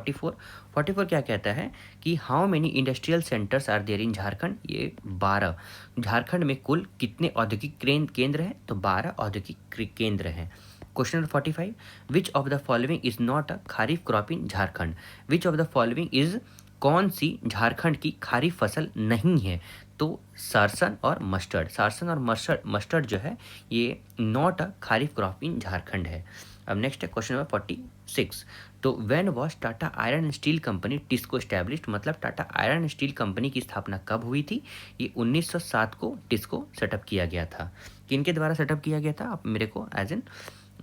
44 क्या कहता है कि how many industrial centres are there in Jharkhand? ये 12। झारखंड में कुल कितने औद्योगिक केंद्र हैं? तो 12 औद्योगिक केंद्र हैं। Question number 45, which of the following is not a kharif crop in Jharkhand? Which of the following is, कौन सी झारखंड की खारिफ फसल नहीं है? तो सरसन और मस्टर्ड जो है ये not a kharif crop in Jharkhand है। अब नेक्स्ट है क्वेश्चन नंबर 46, तो when was Tata iron and steel company TISCO established? मतलब Tata iron and steel company की स्थापना कब हुई थी? ये 1907 को टिस्को सेटअप किया गया था। किनके द्वारा सेटअप किया गया था? आप मेरे को एज इन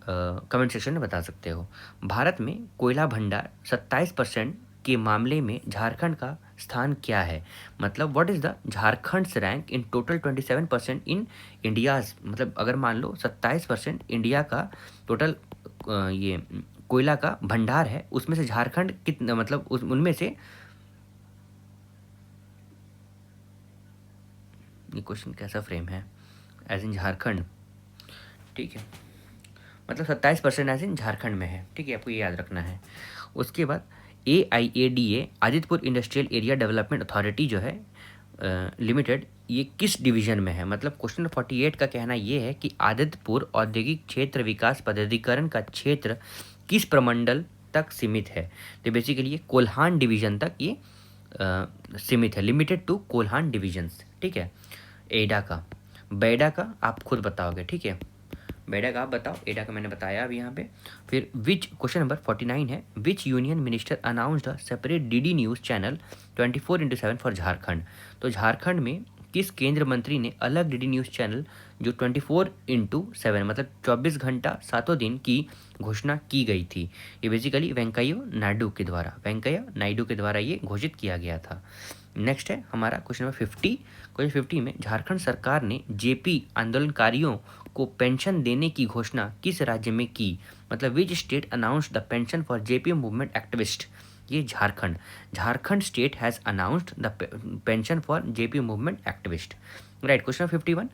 कमेंट सेक्शन में बता सकते हो। भारत में कोयला भंडार 27% के मामले में झारखंड का स्थान क्या है? मतलब what is the Jharkhand rank in total 27% in India's? मतलब अगर मान लो 27% इंडिया का टोटल ये कोयला का भंडार है, उसमें से झारखंड कितना, मतलब उनमें से, ये क्वेश्चन कैसा फ्रेम है? एज इन झारखंड, ठीक है, मतलब 27% एज इन झारखंड में है। ठीक है, आपको ये याद रखना है। उसके बाद AIADA Adityapur industrial area development authority जो है लिमिटेड, ये किस डिवीजन में है? मतलब क्वेश्चन नंबर 48 का कहना ये है कि आदित्यपुर औद्योगिक क्षेत्र विकास पदाधिकरण का क्षेत्र किस प्रमंडल तक सीमित है? तो बेसिकली ये कोल्हान डिवीजन तक ये सीमित है, लिमिटेड टू कोल्हान डिविजन्स। ठीक है, एडा का, बेडा का आप खुद बताओगे। ठीक है, बेडा का आप बताओ, एडा का मैंने बताया अभी यहाँ पे। फिर विच, क्वेश्चन नंबर 49 है, विच union minister announced a separate DD news channel 24/7 for Jharkhand? तो झारखंड में किस केंद्र मंत्री ने अलग DD न्यूज़ चैनल जो 24/7 मतलब 24 घंटा सातों दिन की घोषणा की गई थी। ये बेसिकली वेंकैया नायडू के द्वारा ये घोषित किया गया था। नेक्स्ट है हमारा क्वेश्चन नंबर 50। क्वेश्चन 50 में झारखंड सरकार ने जेपी आंदोलनकारियों को पेंशन देने की घोषणा किस राज्य में की? मतलब which state announced the pension for JP movement activist? ये Jharkhand state has announced the pension for JP movement activist. Right. Question 51,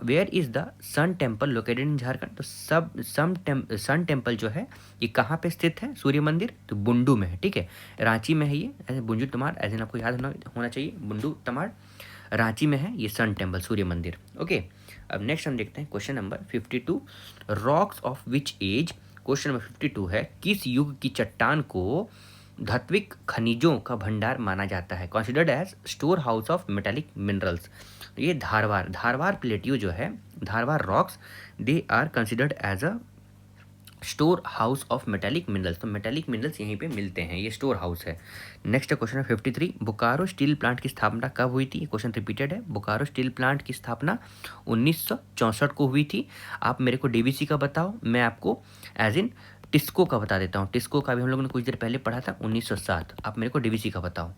where is the sun temple located in Jharkhand? तो सन टेम्पल जो है ये कहाँ पे स्थित है? सूर्य मंदिर तो बुंडू में है, ठीक है, रांची में है ये, ऐसे बुंजू तमाड़ ऐसे आपको याद होना चाहिए, बुंडू तमाड़ रांची में है ये सन टेम्पल सूर्य मंदिर। ओके, अब नेक्स्ट हम देखते हैं question number 52, rocks of which age? Question number 52 है किस युग की चट्टान को धात्विक खनिजों का भंडार माना जाता है? Considered as store house of metallic minerals. ये धारवार प्लेट्यू जो है, Dharwar rocks, they are considered as a store house of metallic minerals. तो मेटालिक मिनरल्स यहीं पे मिलते हैं, ये स्टोर हाउस है। नेक्स्ट क्वेश्चन है 53, बोकारो स्टील प्लांट की स्थापना कब हुई थी? क्वेश्चन रिपीटेड है। बोकारो स्टील प्लांट की स्थापना 1964 को हुई थी। आप मेरे को डीवीसी का बताओ, मैं आपको एज इन टिस्को का बता देता हूँ। टिस्को का भी हम लोगों ने कुछ देर पहले पढ़ा था 1907। आप मेरे को डीवीसी का बताओ,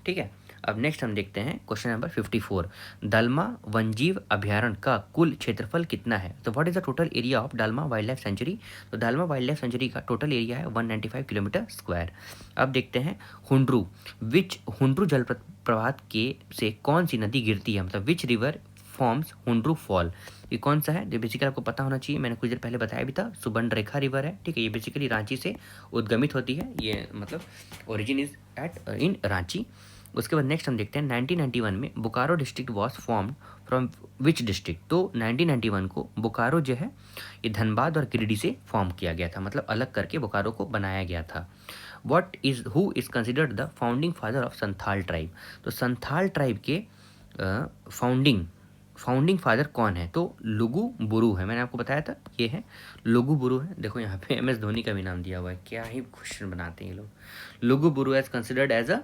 ठीक है। अब नेक्स्ट हम देखते हैं क्वेश्चन नंबर 54, दलमा वन्यजीव अभ्यारण्य का कुल क्षेत्रफल कितना है? तो what is the total area of dalma wild life century? तो दालमा वाइल्ड लाइफ सेंचुरी का टोटल एरिया है 195 किलोमीटर स्क्वायर। अब देखते हैं हुंड्रू जल प्रपात के से कौन सी नदी गिरती है? मतलब which river forms Hundru fall? ये कौन सा है? जो बेसिकली आपको पता होना चाहिए, मैंने कुछ देर पहले बताया भी था, सुबर्णरेखा रिवर है, ठीक है। ये बेसिकली रांची से उद्गमित होती है, ये मतलब ओरिजिन इज एट इन रांची। उसके बाद नेक्स्ट हम देखते हैं 1991 में Bokaro district was formed from which district? तो 1991 को बोकारो जो है ये धनबाद और गिरिडीह से फॉर्म किया गया था, मतलब अलग करके बोकारो को बनाया गया था। Who is considered the founding father of Santhal tribe? तो संथाल ट्राइब के फाउंडिंग फादर कौन है? तो लुगु बुरु है, मैंने आपको बताया था, ये है लुगु बुरु है। देखो यहाँ पे MS धोनी का भी नाम दिया हुआ है, क्या ही क्वेश्चन बनाते हैं ये लोग। Lugu Buru as considered as a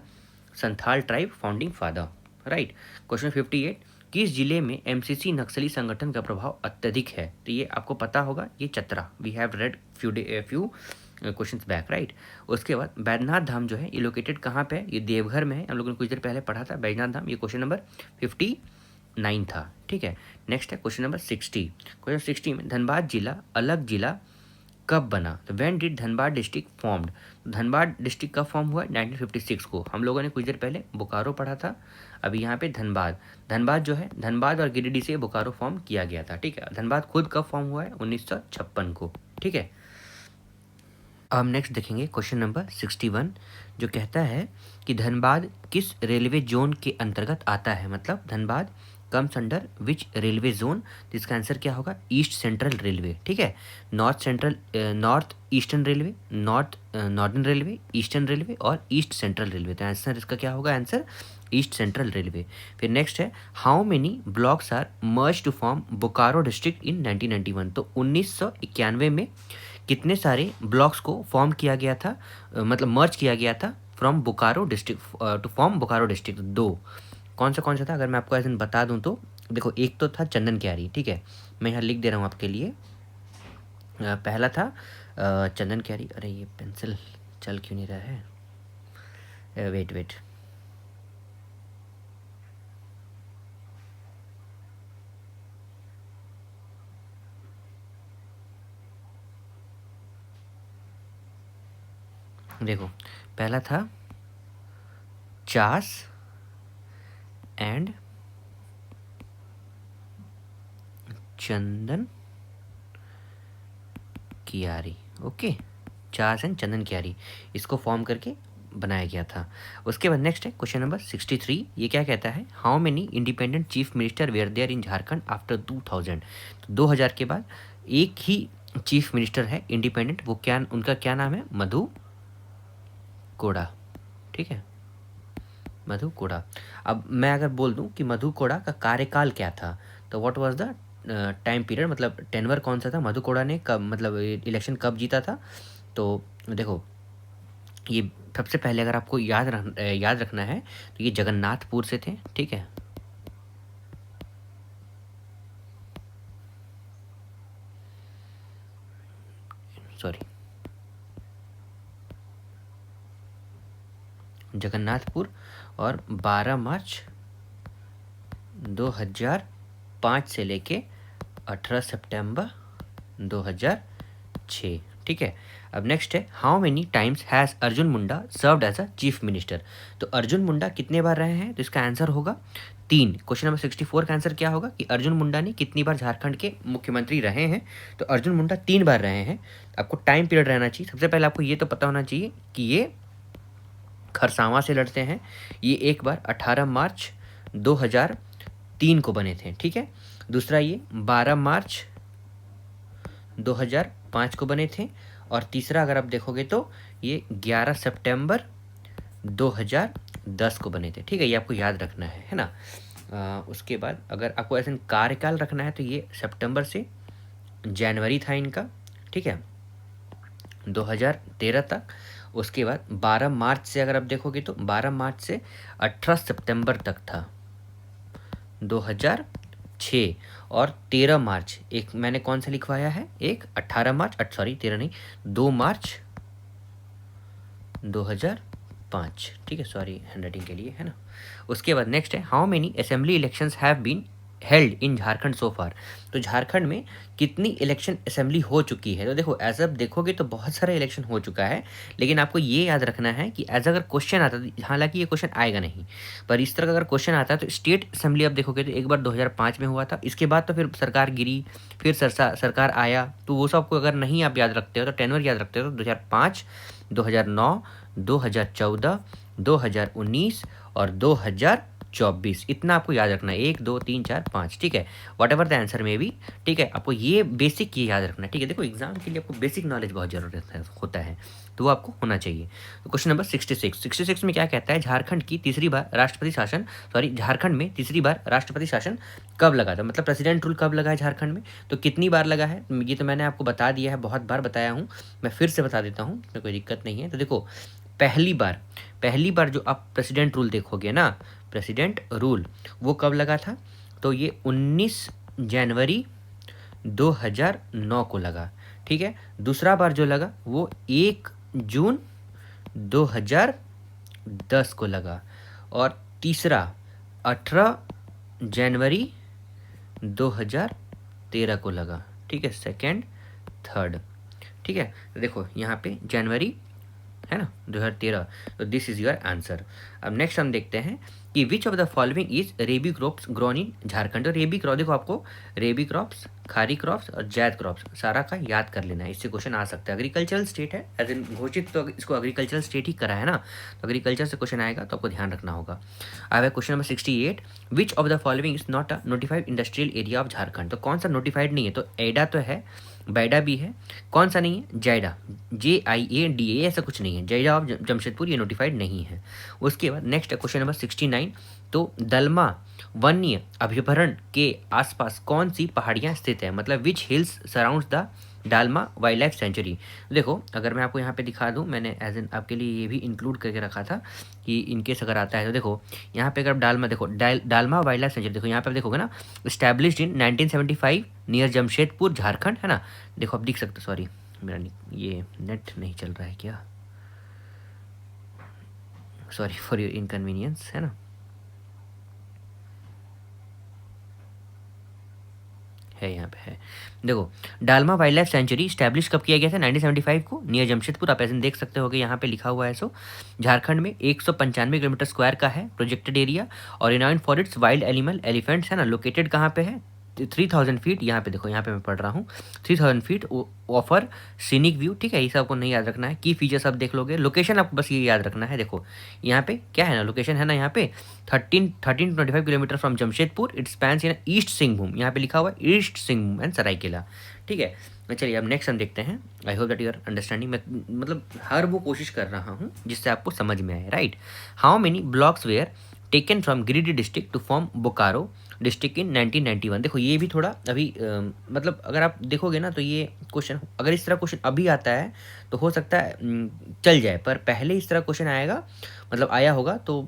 Santhal tribe founding father. Right. Question 58, किस जिले में MCC नक्सली संगठन का प्रभाव अत्यधिक है? तो ये आपको पता होगा, ये Chatra, we have read few questions back, right. उसके बाद बैजनाथ धाम जो है ये लोकेटेड कहाँ पे है? ये देवघर में है, हम लोगों ने कुछ देर पहले पढ़ा था बैजनाथ धाम। ये क्वेश्चन नंबर 59 था, ठीक है। नेक्स्ट है क्वेश्चन नंबर 60। क्वेश्चन 60 में धनबाद जिला अलग जिला कब बना? तो when did Dhanbad district formed? Dhanbad district कब फॉर्म हुआ? 1956 को। हम लोगों ने कुछ देर पहले बोकारो पढ़ा था, अभी यहाँ पे धनबाद जो है, धनबाद और गिरिडीह से बोकारो फॉर्म किया गया था, ठीक है। धनबाद खुद कब फॉर्म हुआ है? 1956 को, ठीक है। अब नेक्स्ट देखेंगे क्वेश्चन नंबर 61, जो कहता है कि धनबाद किस रेलवे जोन के अंतर्गत आता है? मतलब Dhanbad comes under which railway zone? जिसका आंसर क्या होगा? ईस्ट सेंट्रल रेलवे, ठीक है। North eastern railway, northern railway, eastern railway और ईस्ट सेंट्रल रेलवे। तो आंसर इसका क्या होगा? Answer east central railway. फिर नेक्स्ट है how many blocks are merge to form Bokaro district in 1991? तो 1991 में कितने सारे ब्लॉक्स को फॉर्म किया गया था, मतलब मर्ज किया गया था from Bokaro district to form Bokaro district? दो। कौन सा था? अगर मैं आपको ऐसे बता दूं तो देखो, एक तो था चंदन क्यारी, ठीक है, मैं यहाँ लिख दे रहा हूँ आपके लिए। पहला था चंदन क्यारी। अरे ये पेंसिल चल क्यों नहीं रहा है? वेट देखो, पहला था चास एंड चंदन कियारी, ओके, चास एंड चंदन कियारी, इसको फॉर्म करके बनाया गया था। उसके बाद नेक्स्ट है क्वेश्चन नंबर 63। ये क्या कहता है? How many independent chief minister were there in Jharkhand after 2000? तो 2000 के बाद एक ही चीफ मिनिस्टर है इंडिपेंडेंट, वो क्या, उनका क्या नाम है? मधु कोड़ा, ठीक है, मधु कोड़ा। अब मैं अगर बोल दूं कि मधु कोड़ा का कार्यकाल क्या था, तो what was the time period, मतलब टेनवर कौन सा था? मधु कोड़ा ने कब, मतलब इलेक्शन कब जीता था? तो देखो, ये सबसे पहले अगर आपको याद रखना है तो ये जगन्नाथपुर से थे, ठीक है। सॉरी, जगन्नाथपुर, और 12 मार्च 2005 से लेके 18 सितंबर 2006। ठीक है, अब नेक्स्ट है, how many times has Arjun Munda served as a chief minister. तो अर्जुन मुंडा कितने बार रहे हैं, तो इसका आंसर होगा 3। क्वेश्चन नंबर 64 का आंसर क्या होगा कि अर्जुन मुंडा ने कितनी बार झारखंड के मुख्यमंत्री रहे हैं, तो अर्जुन मुंडा 3 बार रहे हैं। आपको टाइम पीरियड रहना चाहिए। सबसे पहले आपको ये तो पता होना चाहिए कि ये खरसावां से लड़ते हैं। ये एक बार 18 मार्च 2003 को बने थे। ठीक है, दूसरा ये 12 मार्च 2005 को बने थे, और तीसरा अगर आप देखोगे तो ये 11 सितंबर 2010 को बने थे। ठीक है, ये आपको याद रखना है ना। उसके बाद अगर आपको ऐसे कार्यकाल रखना है तो ये सितंबर से जनवरी था इनका। ठीक है, 2013 तक। उसके बाद 12 मार्च से अगर आप देखोगे तो 12 मार्च से 18 सितंबर तक था 2006, और 13 मार्च एक मैंने कौन सा लिखवाया है, एक 18 मार्च, सॉरी 13 नहीं, 2 मार्च 2005। ठीक है, सॉरी हैंडराइटिंग के लिए, है ना। उसके बाद नेक्स्ट है, how many assembly elections have been held in Jharkhand so far. तो झारखंड में कितनी इलेक्शन असेंबली हो चुकी है, तो देखो एज अब देखोगे तो बहुत सारा इलेक्शन हो चुका है, लेकिन आपको ये याद रखना है कि एज अगर क्वेश्चन आता है, हालांकि ये क्वेश्चन आएगा नहीं, पर इस तरह का अगर क्वेश्चन आता है तो स्टेट असेंबली आप देखोगे तो एक बार 2005 में हुआ था, इसके बाद तो फिर सरकार गिरी, फिर सरकार आया, तो वो सब को अगर नहीं आप याद रखते हो तो टेनवर याद रखते हो तो 2005, 2009, 2014, 2019 और 2024, इतना आपको याद रखना है। 1 2 3 4 5। ठीक है, वट एवर द आंसर में भी। ठीक है, आपको ये बेसिक ये याद रखना है। ठीक है, देखो एग्जाम के लिए आपको बेसिक नॉलेज बहुत जरूरत होता है, तो वो आपको होना चाहिए। तो क्वेश्चन नंबर 66 में क्या कहता है, झारखंड की तीसरी बार राष्ट्रपति शासन, सॉरी झारखंड में तीसरी बार राष्ट्रपति शासन कब लगा था, मतलब प्रेसिडेंट रूल कब लगा है झारखंड में, तो कितनी बार लगा है, ये तो मैंने आपको बता दिया है, बहुत बार बताया हूँ, मैं फिर से बता देता हूँ, कोई दिक्कत नहीं है। तो देखो पहली बार जो आप प्रेसिडेंट रूल देखोगे ना, प्रेसिडेंट रूल वो कब लगा था, तो ये 19 जनवरी 2009 को लगा। ठीक है, दूसरा बार जो लगा वो 1 जून 2010 को लगा, और तीसरा 18 जनवरी 2013 को लगा। ठीक है, सेकेंड थर्ड। ठीक है, तो देखो यहाँ पे जनवरी है ना 2013, तो दिस इज योर आंसर। अब नेक्स्ट हम देखते हैं कि which of the following is rabi crops grown in Jharkhand. तो रेबी क्रॉप, देखो आपको रेबी क्रॉप्स, खारी क्रॉप्स और जैद क्रॉप्स सारा का याद कर लेना है, इससे क्वेश्चन आ सकता है। एग्रीकल्चरल स्टेट है, एज इन घोषित तो इसको एग्रीकल्चरल स्टेट ही करा है ना, तो एग्रीकल्चर से क्वेश्चन आएगा, तो आपको ध्यान रखना होगा। I have question number 68, which of the following is not a notified industrial area of Jharkhand. तो कौन सा नोटिफाइड नहीं है, तो एडा तो है, बैडा भी है, कौन सा नहीं है, जायडा, JIADA ऐसा कुछ नहीं है, जायडा ऑफ जमशेदपुर ये नोटिफाइड नहीं है। उसके बाद नेक्स्ट क्वेश्चन नंबर 69, तो दलमा वन्य अभ्यारण्य के आसपास कौन सी पहाड़ियाँ स्थित है, मतलब which hills surrounds the Dalma wild life sanctuary. देखो अगर मैं आपको यहाँ पे दिखा दूँ, मैंने एज एन आपके लिए ये भी इंक्लूड करके रखा था कि इनकेस अगर आता है तो देखो यहाँ पे अगर डालमा, देखो डालमा वाइल्ड लाइफ सेंचुरी, देखो यहाँ पे आप देखोगे ना, established in 1975 near Jamshedpur Jharkhand, है ना। देखो आप दिख सकते, सॉरी मेरा ये नेट नहीं चल रहा है क्या, सॉरी फॉर योर इनकन्वीनियंस, है ना। है यहाँ पे है, देखो Dalma wild life century establish कब किया गया था, 1975 को, नियर जमशेदपुर। आप ऐसे देख सकते हो कि यहाँ पे लिखा हुआ है। सो झारखंड में 195 किलोमीटर स्क्वायर का है प्रोजेक्टेड एरिया, और renowned for its wild animal elephants, है ना। लोकेटेड कहाँ पे है, 3000 फीट, यहाँ पे देखो, यहाँ पे मैं पढ़ रहा हूँ 3000 फीट ऑफर सीनिक व्यू। ठीक है, ये सब आपको नहीं याद रखना है, की फीचर्स आप देख लोगे, लोकेशन आपको बस ये याद रखना है। देखो यहाँ पे क्या है ना, लोकेशन है ना, यहाँ पे 13 to 25 kilometre from Jamshedpur, it spans in east Singhbhum, यहाँ पे लिखा हुआ है ईस्ट सिंहभूम एंड सरायकेला। ठीक है, चलिए अब नेक्स्ट हम देखते हैं। I hope that you are understanding, मैं मतलब हर वो कोशिश कर रहा हूँ जिससे आपको समझ में आए, right. How many blocks were taken from Giridih district to form Bokaro district in 1991। देखो ये भी थोड़ा अभी मतलब अगर आप देखोगे ना तो ये क्वेश्चन, अगर इस तरह क्वेश्चन अभी आता है तो हो सकता है चल जाए, पर पहले इस तरह क्वेश्चन आएगा, मतलब आया होगा तो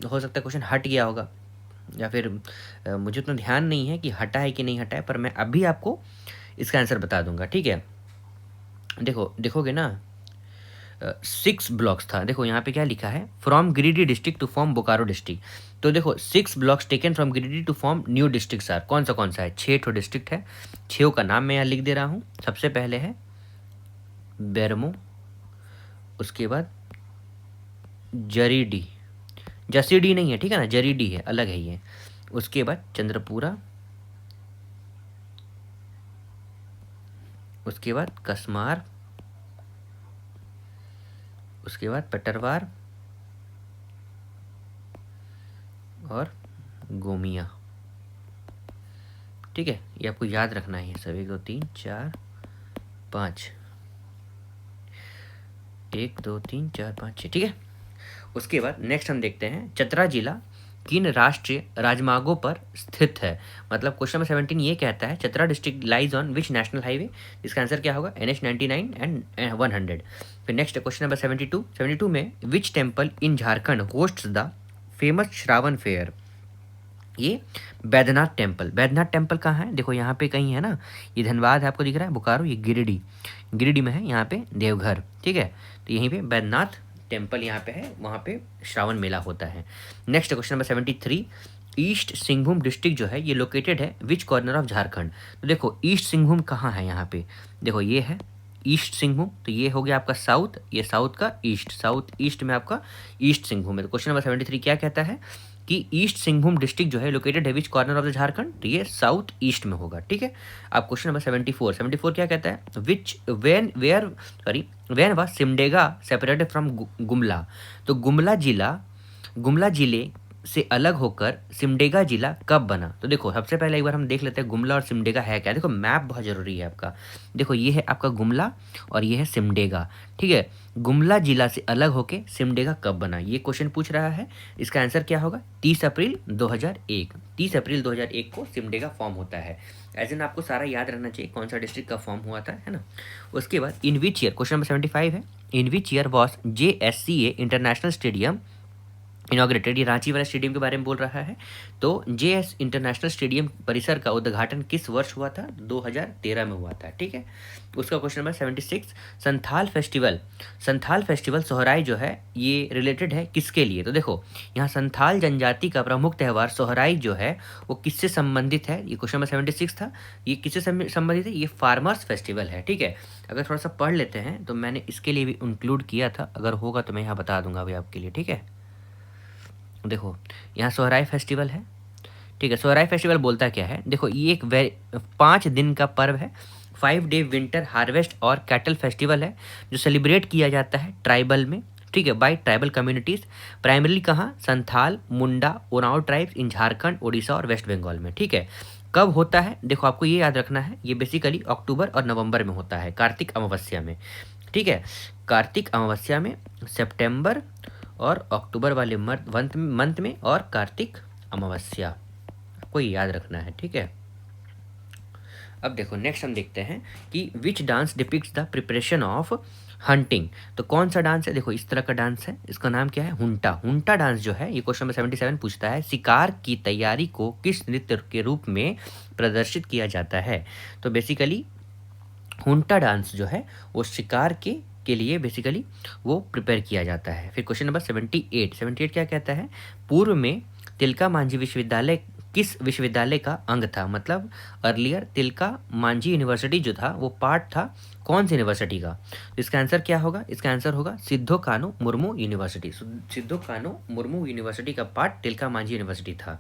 हो सकता है क्वेश्चन हट गया होगा, या फिर मुझे उतना ध्यान नहीं है कि हटा है कि नहीं हटा है, पर मैं अभी आपको इसका आंसर बता दूंगा। ठीक है, देखो देखोगे ना, 6 ब्लॉक्स था। देखो यहाँ पे क्या लिखा है, from Giridih district to form Bokaro district. तो देखो 6 blocks taken from Giridih to form new district are, कौन सा है, 6 ठो डिस्ट्रिक्ट है। 6 का नाम मैं यहाँ लिख दे रहा हूँ। सबसे पहले है बेरमो, उसके बाद जरीडीह, जसीडीह नहीं है, ठीक है ना, जरीडीह है, अलग है ये। उसके बाद चंद्रपुरा, उसके बाद कसमार, उसके बाद पटरवार और गोमिया। ठीक है, ये आपको याद रखना है सब। 1 2 3 4 5, 1 2 3 4 5 6, ठीक है। उसके बाद नेक्स्ट हम देखते हैं, चतरा जिला किन राष्ट्रीय राजमार्गों पर स्थित है। मतलब क्वेश्चन नंबर 17 ये कहता है, Chatra district lies on which national highway. इसका आंसर क्या होगा, NH 99 एंड 100। फिर नेक्स्ट क्वेश्चन नंबर 72 में which temple in Jharkhand hosts the famous Shravan fair. ये बैद्यनाथ टेम्पल। बैद्यनाथ टेम्पल कहाँ है, देखो यहाँ पे कहीं है ना, ये धनबाद है, आपको दिख रहा है, बोकारो, ये गिरिडीह में है, यहाँ पे देवघर, ठीक है। तो यहीं पे बैद्यनाथ टेम्पल यहाँ पे है, वहाँ पे श्रावण मेला होता है। Next question number 73, east Singhbhum district जो है ये लोकेटेड है विच कॉर्नर ऑफ झारखंड। तो देखो ईस्ट सिंहभूम कहाँ है, यहाँ पे देखो ये है ईस्ट सिंहभूम, तो ये हो गया आपका साउथ, ये साउथ का ईस्ट, साउथ ईस्ट में आपका ईस्ट सिंहभूम है। तो क्वेश्चन नंबर 73 क्या कहता है कि ईस्ट सिंहभूम डिस्ट्रिक्ट जो है लोकेटेड है विच कॉर्नर ऑफ द झारखंड, तो ये साउथ ईस्ट में होगा, ठीक है। अब क्वेश्चन नंबर 74 क्या कहता है, विच वेन व सिमडेगा सेपरेटेड फ्रॉम गुमला। तो गुमला जिले से अलग होकर सिमडेगा जिला कब बना। तो देखो सबसे पहले एक बार हम देख लेते हैं गुमला और सिमडेगा है क्या। देखो मैप बहुत जरूरी है आपका। देखो ये है आपका गुमला और ये है सिमडेगा, ठीक है। गुमला जिला से अलग होकर सिमडेगा कब बना, ये क्वेश्चन पूछ रहा है। इसका आंसर क्या होगा, 30 अप्रैल 2001। 30 अप्रैल 2001 को सिमडेगा फॉर्म होता है। ऐसे ना आपको सारा याद रहना चाहिए कौन सा डिस्ट्रिक्ट का फॉर्म हुआ था, है ना। उसके बाद in which year, question number 75 है, in which year was JSCA international stadium inaugurated. ये रांची वाला स्टेडियम के बारे में बोल रहा है। तो JS इंटरनेशनल स्टेडियम परिसर का उद्घाटन किस वर्ष हुआ था, 2013 में हुआ था, ठीक है। उसका question number 76, Santhal festival Sohrai जो है ये रिलेटेड है किसके लिए। तो देखो यहाँ संथाल जनजाति का प्रमुख त्यौहार सोहराई जो है वो किससे संबंधित है, ये क्वेश्चन नंबर 76 था। ये किससे संबंधित है, ये फार्मर्स फेस्टिवल है, ठीक है। अगर थोड़ा सा पढ़ लेते हैं तो मैंने इसके लिए भी इंक्लूड किया था, अगर होगा तो मैं यहाँ बता दूंगा अभी आपके लिए, ठीक है। देखो यहाँ सोहराई फेस्टिवल है, ठीक है। सोहराई फेस्टिवल बोलता क्या है, देखो ये एक 5 दिन का पर्व है, 5 डे विंटर हार्वेस्ट और कैटल फेस्टिवल है जो सेलिब्रेट किया जाता है ट्राइबल में, ठीक है, बाय ट्राइबल कम्युनिटीज़। प्राइमरली कहाँ, संथाल, मुंडा, उरांव ट्राइब्स इन झारखंड, उड़ीसा और वेस्ट बंगाल में, ठीक है। कब होता है, देखो आपको ये याद रखना है, ये बेसिकली अक्टूबर और नवंबर में होता है, कार्तिक अमावस्या में, ठीक है। कार्तिक अमावस्या में, सितंबर और अक्टूबर वाले मंथ में, और कार्तिक अमावस्या आपको याद रखना है, ठीक है। अब देखो नेक्स्ट हम देखते हैं कि which dance depicts the preparation of hunting. तो कौन सा डांस है, देखो इस तरह का डांस है, इसका नाम क्या है, हुंटा। हुंटा डांस जो है ये क्वेश्चन नंबर 77 पूछता है, शिकार की तैयारी को किस नृत्य के रूप में प्रदर्शित किया जाता है। तो बेसिकली हुंटा डांस जो है वो शिकार के लिए बेसिकली वो प्रिपेयर किया जाता है। फिर क्वेश्चन नंबर 78 क्या कहता है, पूर्व में तिलका मांझी विश्वविद्यालय किस विश्वविद्यालय का अंग था। मतलब अर्लियर तिलका मांझी यूनिवर्सिटी जो था वो पार्ट था कौन सी यूनिवर्सिटी का। तो इसका आंसर क्या होगा, इसका आंसर होगा सिद्धो कानो मुर्मू यूनिवर्सिटी। सिद्धो कानो मुर्मू यूनिवर्सिटी का पार्ट तिलका मांझी यूनिवर्सिटी था।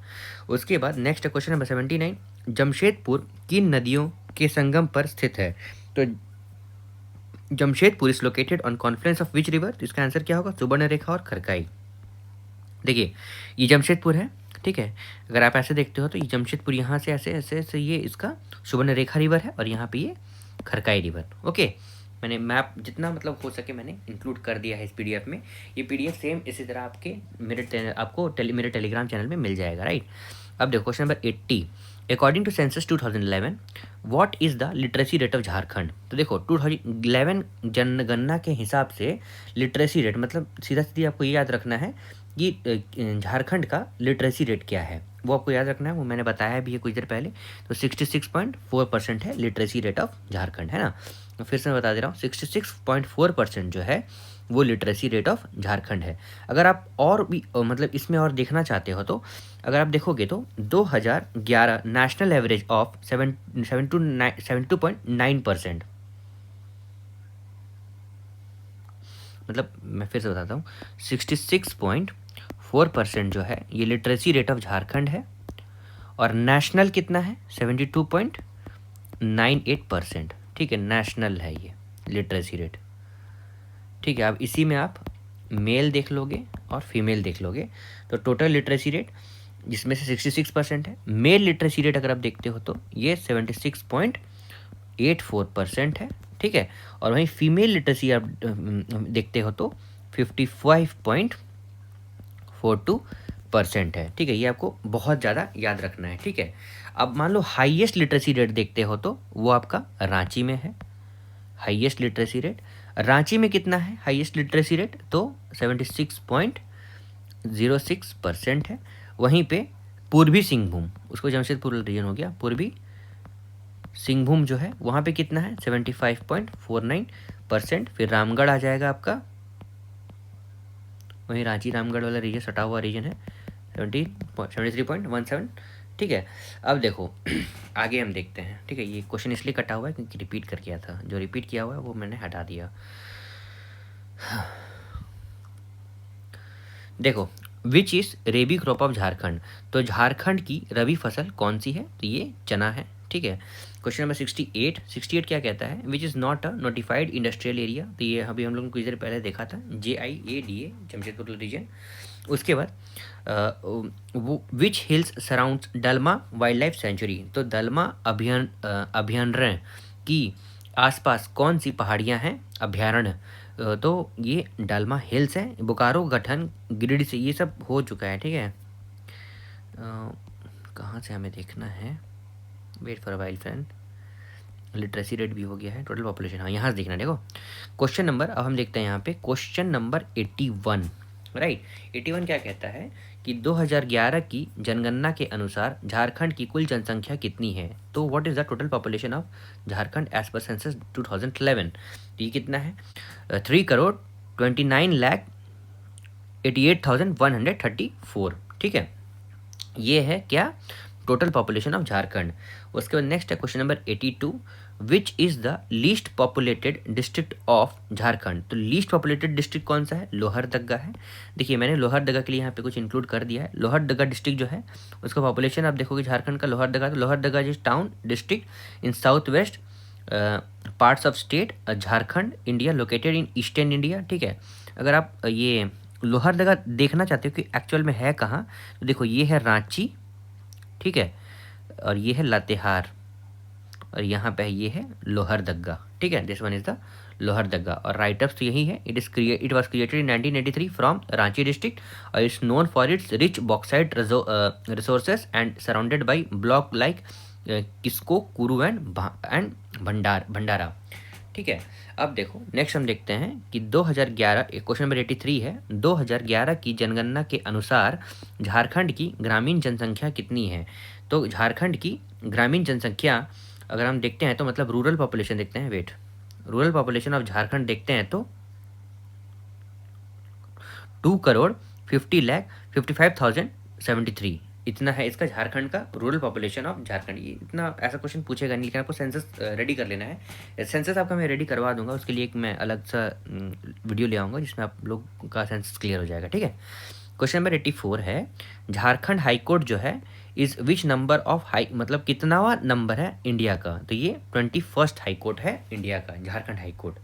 उसके बाद नेक्स्ट क्वेश्चन नंबर 79, जमशेदपुर किन नदियों के संगम पर स्थित है। तो Jamshedpur is located on Confluence of which river. तो इसका आंसर क्या होगा, सुवर्णरेखा और खरकाई। देखिए ये जमशेदपुर है, ठीक है। अगर आप ऐसे देखते हो तो ये जमशेदपुर यहाँ से ऐसे ये इसका सुवर्णरेखा रिवर है और यहाँ पे ये खरकाई रिवर, ओके। मैंने मैप जितना मतलब हो सके मैंने इंक्लूड कर दिया है इस PDF में। ये PDF सेम इसी तरह आपको मेरे टेलीग्राम चैनल में मिल जाएगा, राइट। अब देखो question number 80, according to census 2011 what is the literacy rate of Jharkhand. तो देखो 2011 जनगणना के हिसाब से लिटरेसी रेट, मतलब सीधा सीधी आपको ये याद रखना है कि झारखंड का लिटरेसी रेट क्या है, वो आपको याद रखना है, वो मैंने बताया भी है कुछ देर पहले। तो 66.4% है लिटरेसी रेट ऑफ झारखंड, है ना। फिर से मैं बता दे रहा हूँ, 66.4% जो है वो लिटरेसी रेट ऑफ झारखंड है। अगर आप और भी मतलब इसमें और देखना चाहते हो तो अगर आप देखोगे तो 2011 नेशनल एवरेज ऑफ 72.9%, मतलब मैं फिर से बताता हूँ, 66.4% जो है ये लिटरेसी रेट ऑफ झारखंड है, और नेशनल कितना है, 72.98%। ठीक है, नेशनल है ये लिटरेसी रेट। ठीक है, अब इसी में आप मेल देख लोगे और फीमेल देख लोगे तो टोटल लिटरेसी रेट जिसमें से 66% है, मेल लिटरेसी रेट अगर आप देखते हो तो ये 76.84% है। ठीक है, और वहीं फीमेल लिटरेसी आप देखते हो तो 55.42% है। ठीक है, ये आपको बहुत ज़्यादा याद रखना है। ठीक है, अब मान लो हाईएस्ट लिटरेसी रेट देखते हो तो वो आपका रांची में है। हाईएस्ट लिटरेसी रेट रांची में कितना है, हाईएस्ट लिटरेसी रेट तो 76.06% है। वहीं पे पूर्वी सिंहभूम, उसको जमशेदपुर रीजन हो गया, पूर्वी सिंहभूम जो है वहाँ पे कितना है, 75.49%। फिर रामगढ़ आ जाएगा आपका, वहीं रांची रामगढ़ वाला रीजन सटा हुआ रीजन है, 73.17। ठीक है, अब देखो आगे हम देखते हैं। ठीक है, ये क्वेश्चन इसलिए कटा हुआ है क्योंकि रिपीट कर किया था, जो रिपीट किया हुआ है वो मैंने हटा दिया। देखो, which is rabi crop of Jharkhand, तो झारखंड की रबी फसल कौन सी है, तो ये चना है। ठीक है, क्वेश्चन नंबर 68 क्या कहता है, which is not a notified industrial area, तो ये अभी हम लोगों ने कुछ देर पहले देखा था, JIADA जमशेदपुर रीजन। उसके बाद वो विच हिल्स सराउंड्स दलमा वाइल्ड लाइफ सेंचुरी, तो दलमा अभयारण्य की आसपास कौन सी पहाड़ियाँ हैं, अभयारण्य, तो ये डालमा हिल्स है। बोकारो गठन गिरिडीह से ये सब हो चुका है। ठीक है, कहाँ से हमें देखना है, wait for a while friend, literacy rate भी हो गया है, टोटल पॉपुलेशन, हाँ यहाँ से देखना। देखो क्वेश्चन नंबर, अब हम देखते हैं यहाँ पे क्वेश्चन नंबर 81, राइट। 81 क्या कहता है कि 2011 की जनगणना के अनुसार झारखंड की कुल जनसंख्या कितनी है, तो what is the total population of Jharkhand as per census 2011, तो ये कितना है, 3,29,88,134। ठीक है, ये है क्या, टोटल पॉपुलेशन ऑफ झारखंड। उसके बाद नेक्स्ट है question number 82, which is the least populated district of Jharkhand, तो लीस्ट पॉपुलेटेड डिस्ट्रिक्ट कौन सा है, लोहरदगा है। देखिए मैंने लोहरदगा के लिए यहाँ पे कुछ इंक्लूड कर दिया है। लोहरदगा डिस्ट्रिक्ट जो है उसका पॉपुलेशन आप देखोगे झारखंड का, लोहरदगा, तो Lohardaga is town district in south west parts of state Jharkhand India, located in eastern India. ठीक है, अगर आप ये लोहरदगा देखना चाहते हो कि एक्चुअल में है कहाँ, तो देखो ये है रांची, ठीक है, और ये है लातेहार, और यहाँ पे ये है लोहरदगा। ठीक है, this one is the Lohardaga, और राइट अप्स तो यही है, it was created in 1983 from Ranchi district, और it's known for its rich bauxite resources and surrounded by block like Kisko, Kuru and Bhandara. ठीक है, अब देखो नेक्स्ट हम देखते हैं कि 2011, क्वेश्चन नंबर 83 है, 2011 की जनगणना के अनुसार झारखंड की ग्रामीण जनसंख्या कितनी है, तो झारखंड की ग्रामीण जनसंख्या अगर हम देखते हैं तो मतलब रूरल पॉपुलेशन देखते हैं, wait, rural population of Jharkhand देखते हैं तो 2,50,55,073 इतना है इसका झारखंड का रूरल पॉपुलेशन ऑफ झारखंड। ये इतना ऐसा क्वेश्चन पूछेगा नहीं, लेकिन आपको सेंसस रेडी कर लेना है। सेंसस आपका मैं रेडी करवा दूंगा, उसके लिए एक मैं अलग सा वीडियो ले आऊँगा जिसमें आप लोग का सेंसस क्लियर हो जाएगा। ठीक है, क्वेश्चन नंबर 84 है, झारखंड हाईकोर्ट जो है is which number of high, मतलब कितनावा नंबर है इंडिया का, तो ये 21st हाईकोर्ट है इंडिया का, झारखंड हाईकोर्ट।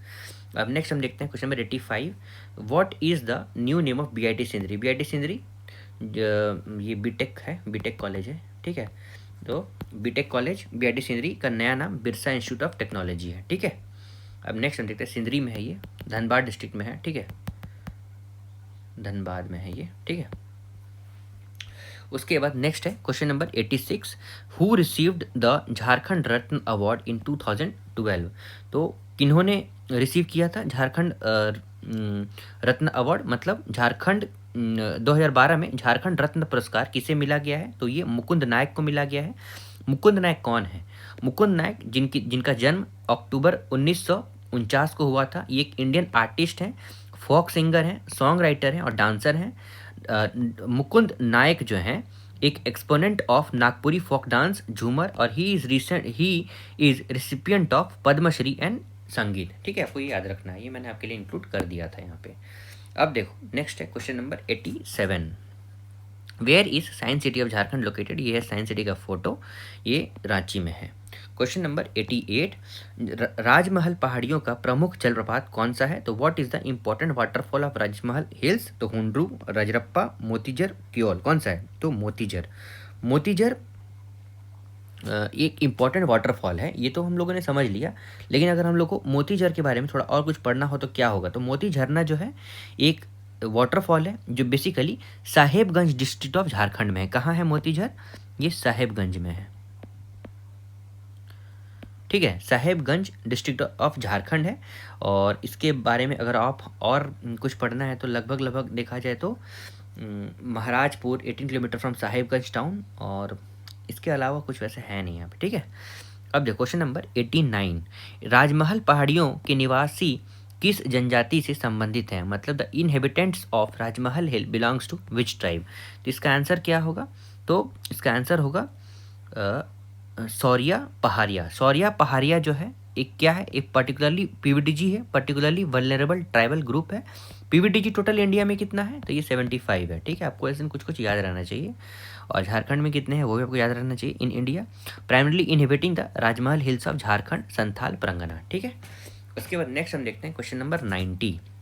अब नेक्स्ट हम देखते हैं question number 85, what is the new name of BIT Sindri. BIT Sindri ये बीटेक है, बीटेक कॉलेज है। ठीक है, तो बीटेक कॉलेज BIT सिंदरी का नया नाम बिरसा इंस्टीट्यूट ऑफ टेक्नोलॉजी है। ठीक है, अब नेक्स्ट हम देखते हैं, सिंदरी में है ये, धनबाद डिस्ट्रिक्ट में है। ठीक है, धनबाद में है ये। ठीक है, उसके बाद नेक्स्ट है question number 86, who received the Jharkhand Ratna award in 2012, तो किन्होंने रिसीव किया था झारखंड रत्न अवार्ड, मतलब झारखंड 2012 में झारखंड रत्न पुरस्कार किसे मिला गया है, तो ये मुकुंद नायक को मिला गया है। मुकुंद नायक कौन है, मुकुंद नायक जिनका जन्म अक्टूबर 1949 को हुआ था, ये एक इंडियन आर्टिस्ट हैं, फोक सिंगर हैं, सॉन्ग राइटर हैं और डांसर हैं। मुकुंद नायक जो हैं एक exponent of Nagpuri folk dance Jhumar, और he is recipient of Padma Shri and Sangeet. ठीक है, आपको ये याद रखना है, ये मैंने आपके लिए इंक्लूड कर दिया था यहाँ पे। अब देखो नेक्स्ट है question number 87। Where is science city of Jharkhand located? ये है साइंस सिटी का फोटो, ये रांची में है। क्वेश्चन नंबर 88, राजमहल पहाड़ियों का प्रमुख जलप्रपात कौन सा है? तो what is the important waterfall of Rajmahal hills? तो हुंड्रू, रजरप्पा, मोतीजर, क्योल, कौन सा है? तो मोतीजर। मोतीजर एक इम्पॉर्टेंट वाटरफॉल है, ये तो हम लोगों ने समझ लिया, लेकिन अगर हम लोग को मोतीजर के बारे में थोड़ा और कुछ पढ़ना हो तो क्या होगा? तो मोती झरना जो है एक वाटरफॉल है जो basically Sahebganj district of Jharkhand में है। कहाँ है मोतीझर? ये साहेबगंज में है। ठीक है, साहेबगंज डिस्ट्रिक्ट ऑफ झारखंड है। और इसके बारे में अगर आप और कुछ पढ़ना है तो लगभग देखा जाए तो Maharajpur 18 kilometre from Sahebganj town, और इसके अलावा कुछ वैसे है नहीं यहाँ पे। ठीक है, अब देखो क्वेश्चन नंबर 89, राजमहल पहाड़ियों के निवासी किस जनजाति से संबंधित हैं? मतलब the inhabitants of Rajmahal hill belongs to which tribe? तो इसका आंसर क्या होगा? तो इसका आंसर होगा सौरिया पहाड़िया। सौरिया पहाड़िया जो है एक क्या है? एक पर्टिकुलरली पीवीटीजी है, पर्टिकुलरली वल्नरेबल ट्राइबल ग्रुप है। पीवीटीजी टोटल इंडिया में कितना है? तो ये 75 है। ठीक है, आपको ऐसे कुछ याद रहना चाहिए। और झारखंड में कितने हैं वो भी आपको याद रहना चाहिए। In India primarily inhibiting the Rajmahal hills of Jharkhand Santhal Pargana. ठीक है, उसके बाद नेक्स्ट हम देखते हैं क्वेश्चन नंबर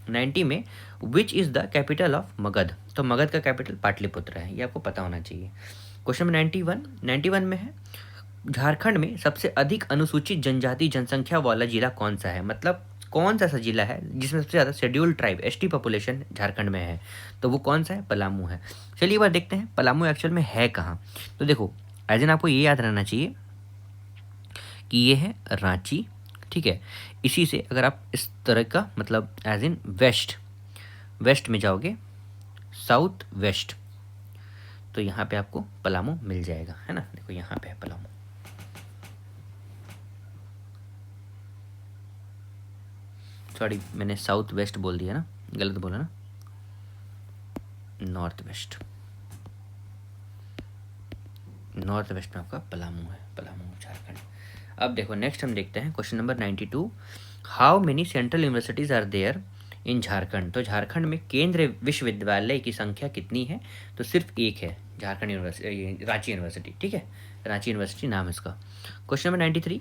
90 में which is the capital of Magadh? तो मगध का कैपिटल पाटलिपुत्र है, ये आपको पता होना चाहिए। क्वेश्चन नंबर 91 में है झारखंड में सबसे अधिक अनुसूचित जनजाति जनसंख्या वाला जिला कौन सा है? मतलब कौन सा ऐसा जिला है जिसमें सबसे ज़्यादा scheduled tribe ST population Jharkhand में है? तो वो कौन सा है? पलामू है। चलिए एक बार देखते हैं पलामू एक्चुअल में है कहाँ। तो देखो एज एन आपको ये याद रहना चाहिए कि ये है रांची। ठीक है, इसी से अगर आप इस तरह का मतलब एज इन वेस्ट में जाओगे, साउथ वेस्ट, तो यहाँ पे आपको पलामू मिल जाएगा, है ना। देखो यहाँ पे है पलामू। सॉरी, मैंने साउथ वेस्ट बोल दिया ना, गलत बोला ना, नॉर्थ वेस्ट में आपका पलामू है, पलामू झारखंड। अब देखो नेक्स्ट हम देखते हैं question number 92, how many central universities are there in Jharkhand? तो झारखंड में केंद्रीय विश्वविद्यालय की संख्या कितनी है? तो सिर्फ एक है, झारखंड यूनिवर्सिटी, रांची यूनिवर्सिटी। ठीक है, रांची यूनिवर्सिटी नाम है इसका। क्वेश्चन नंबर 93,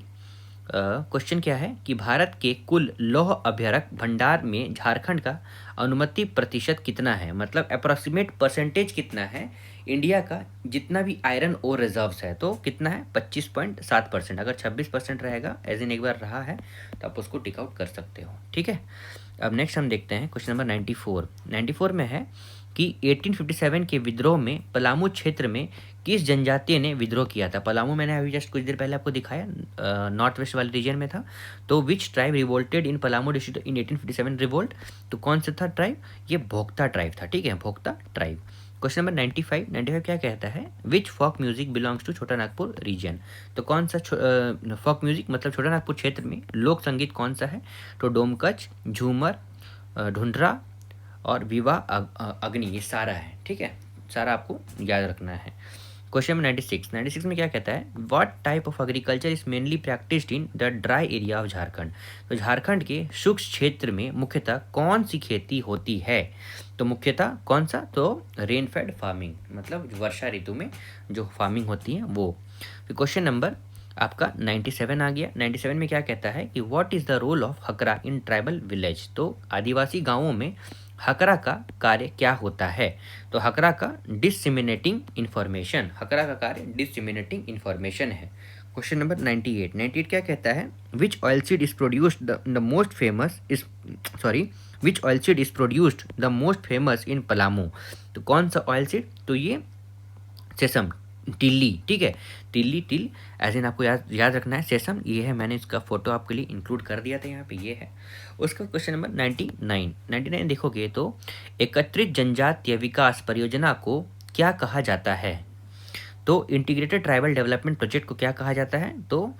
क्वेश्चन क्या है कि भारत के कुल लौह अभ्यरक भंडार में झारखंड का अनुमति प्रतिशत कितना है? मतलब अप्रॉक्सीमेट परसेंटेज कितना है इंडिया का जितना भी आयरन और रिजर्व्स है? तो कितना है? 25.7%। अगर 26% रहेगा एज इन एक बार रहा है तो आप उसको टिक आउट कर सकते हो। ठीक है, अब नेक्स्ट हम देखते हैं क्वेश्चन नंबर 94 में है कि 1857 के विद्रोह में पलामू क्षेत्र में किस जनजाति ने विद्रोह किया था? पलामू मैंने अभी जस्ट कुछ देर पहले आपको दिखाया, नॉर्थ वेस्ट वाले रीजन में था। तो which tribe revolted in Palamu district in 1857 revolt? तो कौन सा था ट्राइब? ये भोक्ता ट्राइब था। ठीक है, भोक्ता ट्राइब। क्वेश्चन नंबर 95 क्या कहता है? विच फोक म्यूजिक बिलोंग्स टू छोटा नागपुर रीजन? तो कौन सा फोक म्यूजिक मतलब छोटा नागपुर क्षेत्र में लोक संगीत कौन सा है? तो डोमकच, झूमर, ढूंढरा और विवाह अग्नि, ये सारा है। ठीक है, सारा आपको याद रखना है। क्वेश्चन नंबर 96 में क्या कहता है? What type of agriculture is mainly practised in the dry area of Jharkhand? तो झारखंड के शुष्क क्षेत्र में मुख्यतः कौन सी खेती होती है? तो मुख्यतः कौन सा? तो रेनफेड फार्मिंग, मतलब वर्षा ऋतु में जो फार्मिंग होती है वो। फिर क्वेश्चन नंबर आपका 97 आ गया। 97 में क्या कहता है कि what is the role of हकरा इन ट्राइबल विलेज? तो आदिवासी गांवों में हकरा का कार्य क्या होता है? तो हकरा का डिसमिनेटिंग इन्फॉर्मेशन, हकरा का कार्य डिसमिनेटिंग इन्फॉर्मेशन है। क्वेश्चन नंबर 98 क्या कहता है? विच oil seed is produced the most famous is which oil seed is produced the most famous in Palamu? तो कौन सा ऑयल सीड? तो ये सेसम, तिल्ली। ठीक है, तिल एज इन आपको याद रखना है सेसम, ये है। मैंने इसका फोटो आपके लिए इंक्लूड कर दिया था यहाँ पे, ये है। उसका क्वेश्चन नंबर 99 देखोगे तो एकत्रित जनजातीय विकास परियोजना को क्या कहा जाता है? तो इंटीग्रेटेड ट्राइबल डेवलपमेंट प्रोजेक्ट को क्या कहा जाता है? तो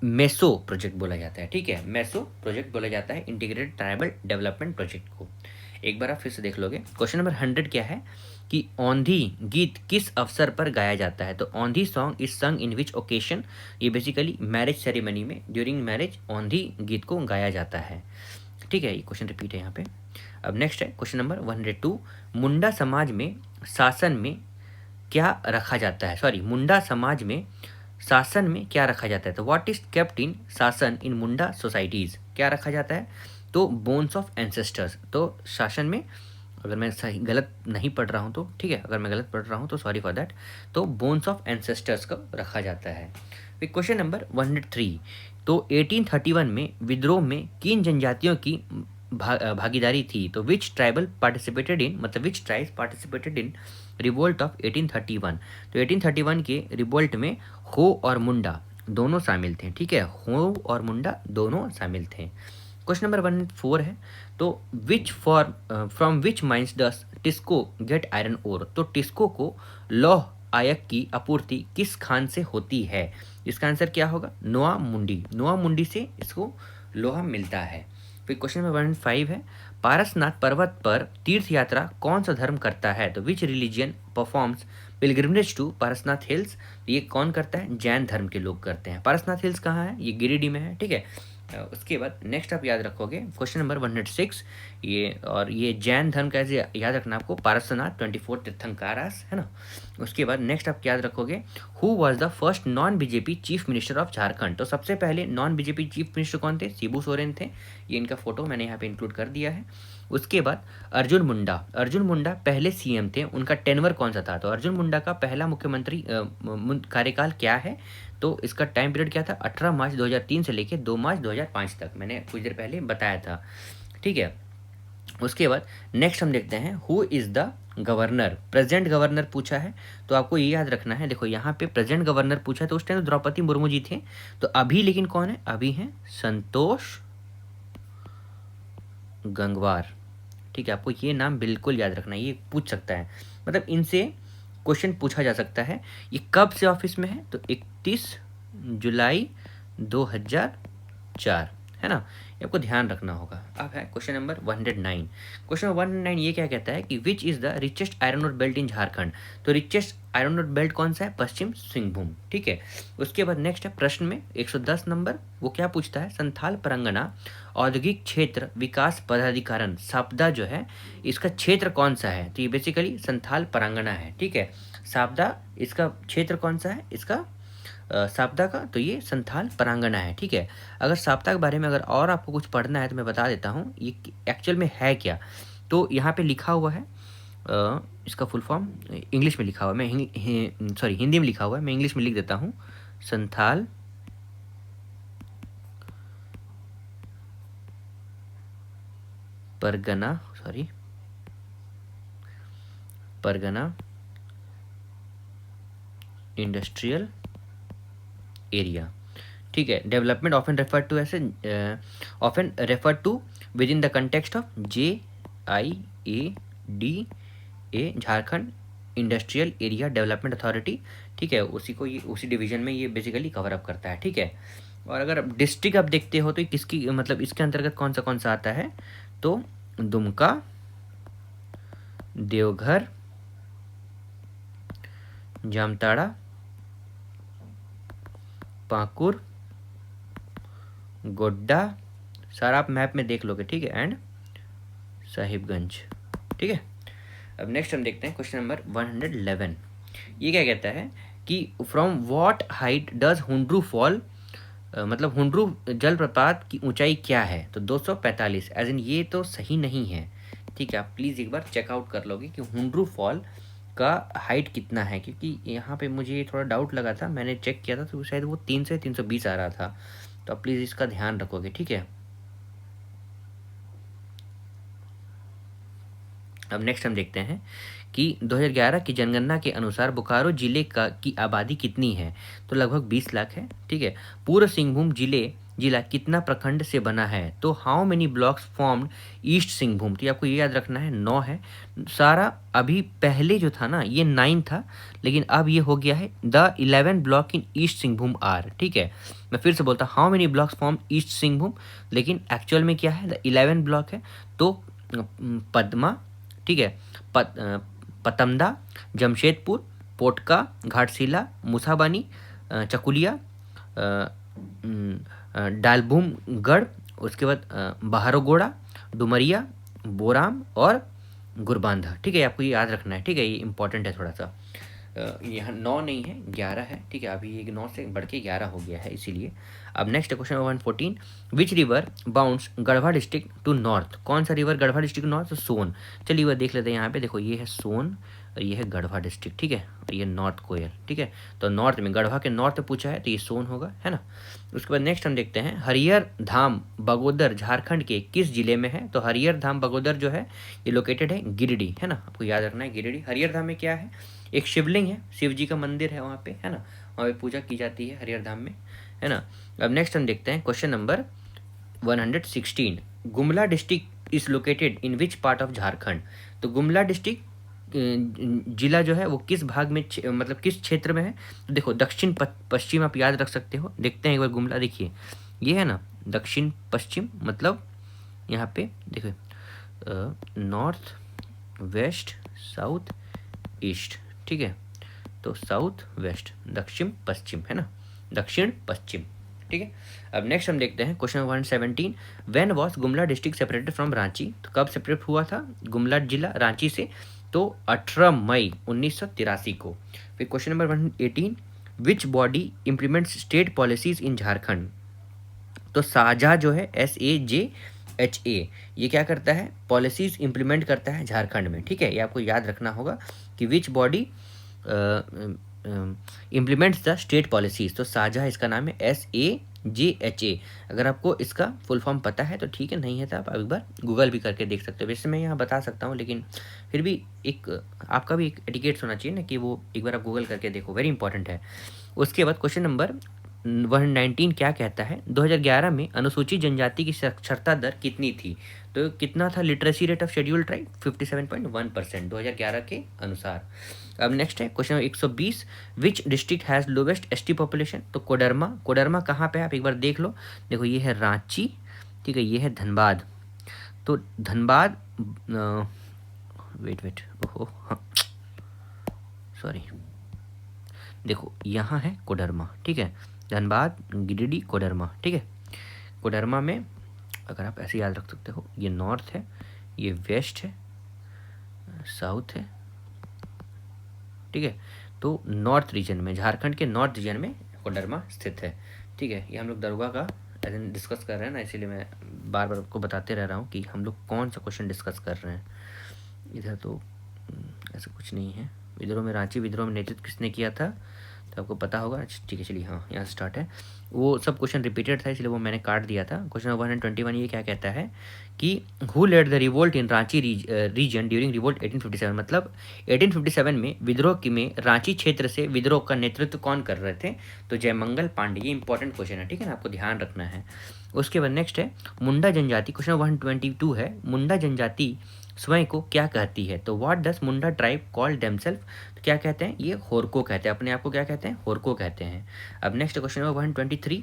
मेसो प्रोजेक्ट बोला जाता है, ठीक है, मेसो प्रोजेक्ट बोला जाता है इंटीग्रेटेड ट्राइबल डेवलपमेंट प्रोजेक्ट को। एक बार आप फिर से देख लोगे। क्वेश्चन नंबर 100 क्या है कि औंधी गीत किस अवसर पर गाया जाता है? तो औंधी सॉन्ग इज संग इन विच ओकेशन? ये बेसिकली मैरिज सेरेमनी में, ड्यूरिंग मैरिज औंधी गीत को गाया जाता है, ठीक है। ये क्वेश्चन रिपीट है यहाँ पे। अब नेक्स्ट है क्वेश्चन नंबर 102, मुंडा समाज में शासन में क्या रखा जाता है? सॉरी, मुंडा समाज में शासन में क्या रखा जाता है? तो व्हाट इज केप्ट इन शासन इन मुंडा सोसाइटीज? क्या रखा जाता है? तो बोन्स ऑफ एंसेस्टर्स। तो शासन में, अगर मैं सही गलत नहीं पढ़ रहा हूँ तो ठीक है, अगर मैं गलत पढ़ रहा हूँ तो सॉरी फॉर दैट। तो बोन्स ऑफ एंसेस्टर्स को रखा जाता है। फिर क्वेश्चन नंबर 103, तो 1831 में विद्रोह में किन जनजातियों की भागीदारी थी? तो विच ट्राइबल पार्टिसिपेटेड इन, मतलब which tribes participated in revolt of 1831? तो 1831 के रिवोल्ट में हो और मुंडा दोनों शामिल थे, ठीक है, हो और मुंडा दोनों शामिल थे। क्वेश्चन नंबर 104 है, तो which for from which mines does TISCO get iron ore? तो टिस्को को लौह आयक की आपूर्ति किस खान से होती है? इसका आंसर क्या होगा? नोआ मुंडी। नोआ मुंडी से इसको लोहा मिलता है। फिर क्वेश्चन नंबर 105 है, पारसनाथ पर्वत पर तीर्थ यात्रा कौन सा धर्म करता है? तो which religion performs pilgrimage to Parasnath hills? ये कौन करता है? जैन धर्म के लोग करते हैं। पारसनाथ हिल्स कहाँ है? ये गिरिडीह में है, ठीक है। उसके बाद नेक्स्ट आप याद रखोगे क्वेश्चन नंबर 106, ये और ये जैन धर्म कैसे याद रखना आपको? पारसनाथ 24 तीर्थंकारास, है ना। उसके बाद नेक्स्ट आप याद रखोगे, who was the first non BJP chief minister of Jharkhand? तो सबसे पहले नॉन बीजेपी चीफ मिनिस्टर कौन थे? शिबू सोरेन थे। ये इनका फोटो मैंने यहाँ पे इंक्लूड कर दिया है। उसके बाद अर्जुन मुंडा। अर्जुन मुंडा पहले सीएम थे, उनका टेनवर कौन सा था? तो अर्जुन मुंडा का पहला मुख्यमंत्री कार्यकाल क्या है? तो इसका टाइम पीरियड क्या था? 18 मार्च 2003 से लेकर 2 मार्च 2005 तक, मैंने कुछ देर पहले बताया था, ठीक है। उसके बाद नेक्स्ट हम देखते हैं, who is the governor? Present governor पूछा है, तो आपको ये याद रखना है। देखो यहाँ पे प्रेजेंट गवर्नर पूछा है, तो उस टाइम तो द्रौपदी मुर्मू जी थे। तो अभी लेकिन कौन है? अभी हैं संतोष गंगवार, ठीक है। आपको ये नाम बिल्कुल याद रखना है, ये पूछ सकता है, मतलब इनसे क्वेश्चन पूछा जा सकता है। ये कब से ऑफिस में है? तो 31 जुलाई 2004, है ना। ये आपको ध्यान रखना होगा। अब है क्वेश्चन नंबर 109। क्वेश्चन नंबर 109 ये क्या कहता है कि which is the richest iron ore belt in Jharkhand? तो रिचेस्ट आयरन ओर बेल्ट कौन सा है? पश्चिम सिंहभूम, ठीक है। उसके बाद नेक्स्ट है प्रश्न में 110 नंबर, वो क्या पूछता है? संथाल परगना औद्योगिक क्षेत्र विकास पदाधिकारण सापदा जो है, इसका क्षेत्र कौन सा है? तो ये बेसिकली संथाल परगना है, ठीक है। सापदा इसका क्षेत्र कौन सा है? इसका साप्ताह का, तो ये संथाल परांगना है, ठीक है। अगर साप्ताह के बारे में अगर और आपको कुछ पढ़ना है तो मैं बता देता हूँ ये एक्चुअल में है क्या। तो यहाँ पे लिखा हुआ है, इसका फुल फॉर्म इंग्लिश में लिखा हुआ है, मैं सॉरी हिंदी में लिखा हुआ है, मैं इंग्लिश में लिख देता हूँ। Santhal Pargana, sorry Pargana industrial area, ठीक है। डेवलपमेंट ऑफन रेफर टू ऐसे often refer to within the context of JIADA Jharkhand industrial area development authority, ठीक है। उसी को ये उसी डिवीजन में ये बेसिकली कवर अप करता है, ठीक है। और अगर डिस्ट्रिक्ट आप देखते हो तो किसकी, मतलब इसके अंतर्गत कौन सा आता है? तो दुमका, देवघर, जामताड़ा, पाकुड़, गोड्डा, सारा आप मैप में देख लोगे, ठीक है, एंड साहिबगंज, ठीक है। अब नेक्स्ट हम देखते हैं क्वेश्चन नंबर 111। ये क्या कहता है कि from what height does Hundru fall? मतलब हुंड्रू जलप्रपात की ऊंचाई क्या है? तो 245, एज इन ये तो सही नहीं है, ठीक है। आप प्लीज़ एक बार चेकआउट कर लोगे कि हुंड्रू फॉल का हाइट कितना है, क्योंकि यहाँ पे मुझे थोड़ा डाउट लगा था, मैंने चेक किया था तो शायद वो 3 से 320 आ रहा था। तो आप प्लीज़ इसका ध्यान रखोगे, ठीक है। अब नेक्स्ट हम देखते हैं कि 2011 की जनगणना के अनुसार बोकारो जिले की आबादी कितनी है? तो लगभग 20 लाख है। ठीक है। पूर्व सिंहभूम जिला कितना प्रखंड से बना है? तो how many blocks formed east Singhbhum? तो ये आपको ये याद रखना है, 9 है सारा। अभी पहले जो था ना ये 9 था, लेकिन अब ये हो गया है the 11 block in east Singhbhum are. ठीक है, मैं फिर से बोलता हूँ, how many blocks form east Singhbhum, लेकिन एक्चुअल में क्या है, द 11 ब्लॉक है। तो पद्मा, ठीक है, पतमदा, जमशेदपुर, पोटका, घाटशिला, मुसाबानी, चकुलिया, डालभूमगढ़, उसके बाद बहारोगोड़ा, डुमरिया, बोराम और गुरबांधा। ठीक है, आपको ये याद रखना है। ठीक है, ये इंपॉर्टेंट है थोड़ा सा। यहाँ 9 नहीं है, 11 है। ठीक है, अभी ये 9 से बढ़ के 11 हो गया है इसीलिए। अब next question 114, which river bounds Garhwa district to north? कौन सा river Garhwa district north? Son. चलिए वह देख लेते हैं। यहाँ पे देखो, ये है सोन और ये है गढ़वा डिस्ट्रिक्ट। ठीक है, और ये नॉर्थ कोयल। ठीक है, तो नॉर्थ में गढ़वा के नॉर्थ में पूछा है तो ये सोन होगा, है ना। उसके बाद नेक्स्ट हम देखते हैं, हरियर धाम बगोदर झारखंड के किस जिले में है? तो हरियर धाम बगोदर जो है ये लोकेटेड है गिरिडीह, है ना। आपको याद रखना है गिरिडीह। हरियर धाम में क्या है? एक शिवलिंग है, शिव जी का मंदिर है वहाँ पे, है ना। वहाँ पे पूजा की जाती है हरियर धाम में, है ना। अब नेक्स्ट हम देखते हैं question number 116, Gumla district is located in which part of Jharkhand? तो गुमला डिस्ट्रिक्ट जिला जो है वो किस भाग में, मतलब किस क्षेत्र में है? तो देखो, दक्षिण पश्चिम आप याद रख सकते हो। देखते हैं एक बार गुमला, देखिए ये है ना दक्षिण पश्चिम, मतलब यहाँ पे देखो नॉर्थ, वेस्ट, साउथ, ईस्ट। ठीक है, तो साउथ वेस्ट, दक्षिण पश्चिम, है ना, दक्षिण पश्चिम। ठीक है। अब नेक्स्ट हम देखते हैं question 117, when was Gumla district separated from Ranchi? तो कब सेपरेट हुआ था गुमला जिला रांची से? तो 18 मई 1983 को। फिर question number 118, which body implements state policies इन झारखंड? तो साझा जो है SAJHA, ये क्या करता है? पॉलिसीज इंप्लीमेंट करता है झारखंड में। ठीक है, ये आपको याद रखना होगा कि which body implements the state policies. तो साझा इसका नाम है SAJHA। अगर आपको इसका फुल फॉर्म पता है तो ठीक है, नहीं है तो आप एक बार गूगल भी करके देख सकते हो। वैसे मैं यहाँ बता सकता हूँ, लेकिन फिर भी एक आपका भी एक एटिकेट्स होना चाहिए ना कि वो एक बार आप गूगल करके देखो, वेरी इंपॉर्टेंट है। उसके बाद क्वेश्चन नंबर 119 क्या कहता है? 2011 में अनुसूचित जनजाति की साक्षरता दर कितनी थी? तो कितना था literacy rate of schedule tribe? 57.1% 2011 के अनुसार। अब नेक्स्ट है question 120, which district has lowest ST population? तो कोडरमा। कोडरमा कहाँ पे है आप एक बार देख लो। देखो, ये है रांची, ठीक है, ये है धनबाद। तो धनबाद, वेट ओहो, हाँ सॉरी, देखो यहाँ है कोडरमा। ठीक है, धनबाद, गिरिडीह, कोडरमा। ठीक है, कोडरमा में अगर आप ऐसे याद रख सकते हो, ये नॉर्थ है, ये वेस्ट है, साउथ है। ठीक है, तो नॉर्थ रीजन में, झारखंड के नॉर्थ रीजन में कोडरमा स्थित है। ठीक है, ये हम लोग दरोगा का डिस्कस कर रहे हैं ना, इसीलिए मैं बार बार आपको बताते रह रहा हूँ कि हम लोग कौन सा क्वेश्चन डिस्कस कर रहे हैं। इधर तो ऐसा कुछ नहीं है। विद्रोह में, रांची विद्रोह में नेतृत्व किसने किया था? तो आपको पता होगा। ठीक है, चलिए, हाँ यहाँ से स्टार्ट है। वो सब क्वेश्चन रिपीटेड था, इसलिए वो मैंने काट दिया था। क्वेश्चन 121 ये क्या कहता है कि who led the revolt in Ranchi region during revolt 1857? मतलब 1857 में विद्रोह में रांची क्षेत्र से विद्रोह का नेतृत्व कौन कर रहे थे? तो जयमंगल पांडे। ये इंपॉर्टेंट क्वेश्चन है, ठीक है ना, आपको ध्यान रखना है। उसके बाद नेक्स्ट है मुंडा जनजाति। क्वेश्चन 122 है, मुंडा जनजाति स्वयं को क्या कहती है? तो what does Munda tribe call themselves? तो क्या कहते हैं? ये होरको कहते हैं, अपने आप को क्या कहते हैं? होरको कहते हैं। अब नेक्स्ट क्वेश्चन है 123,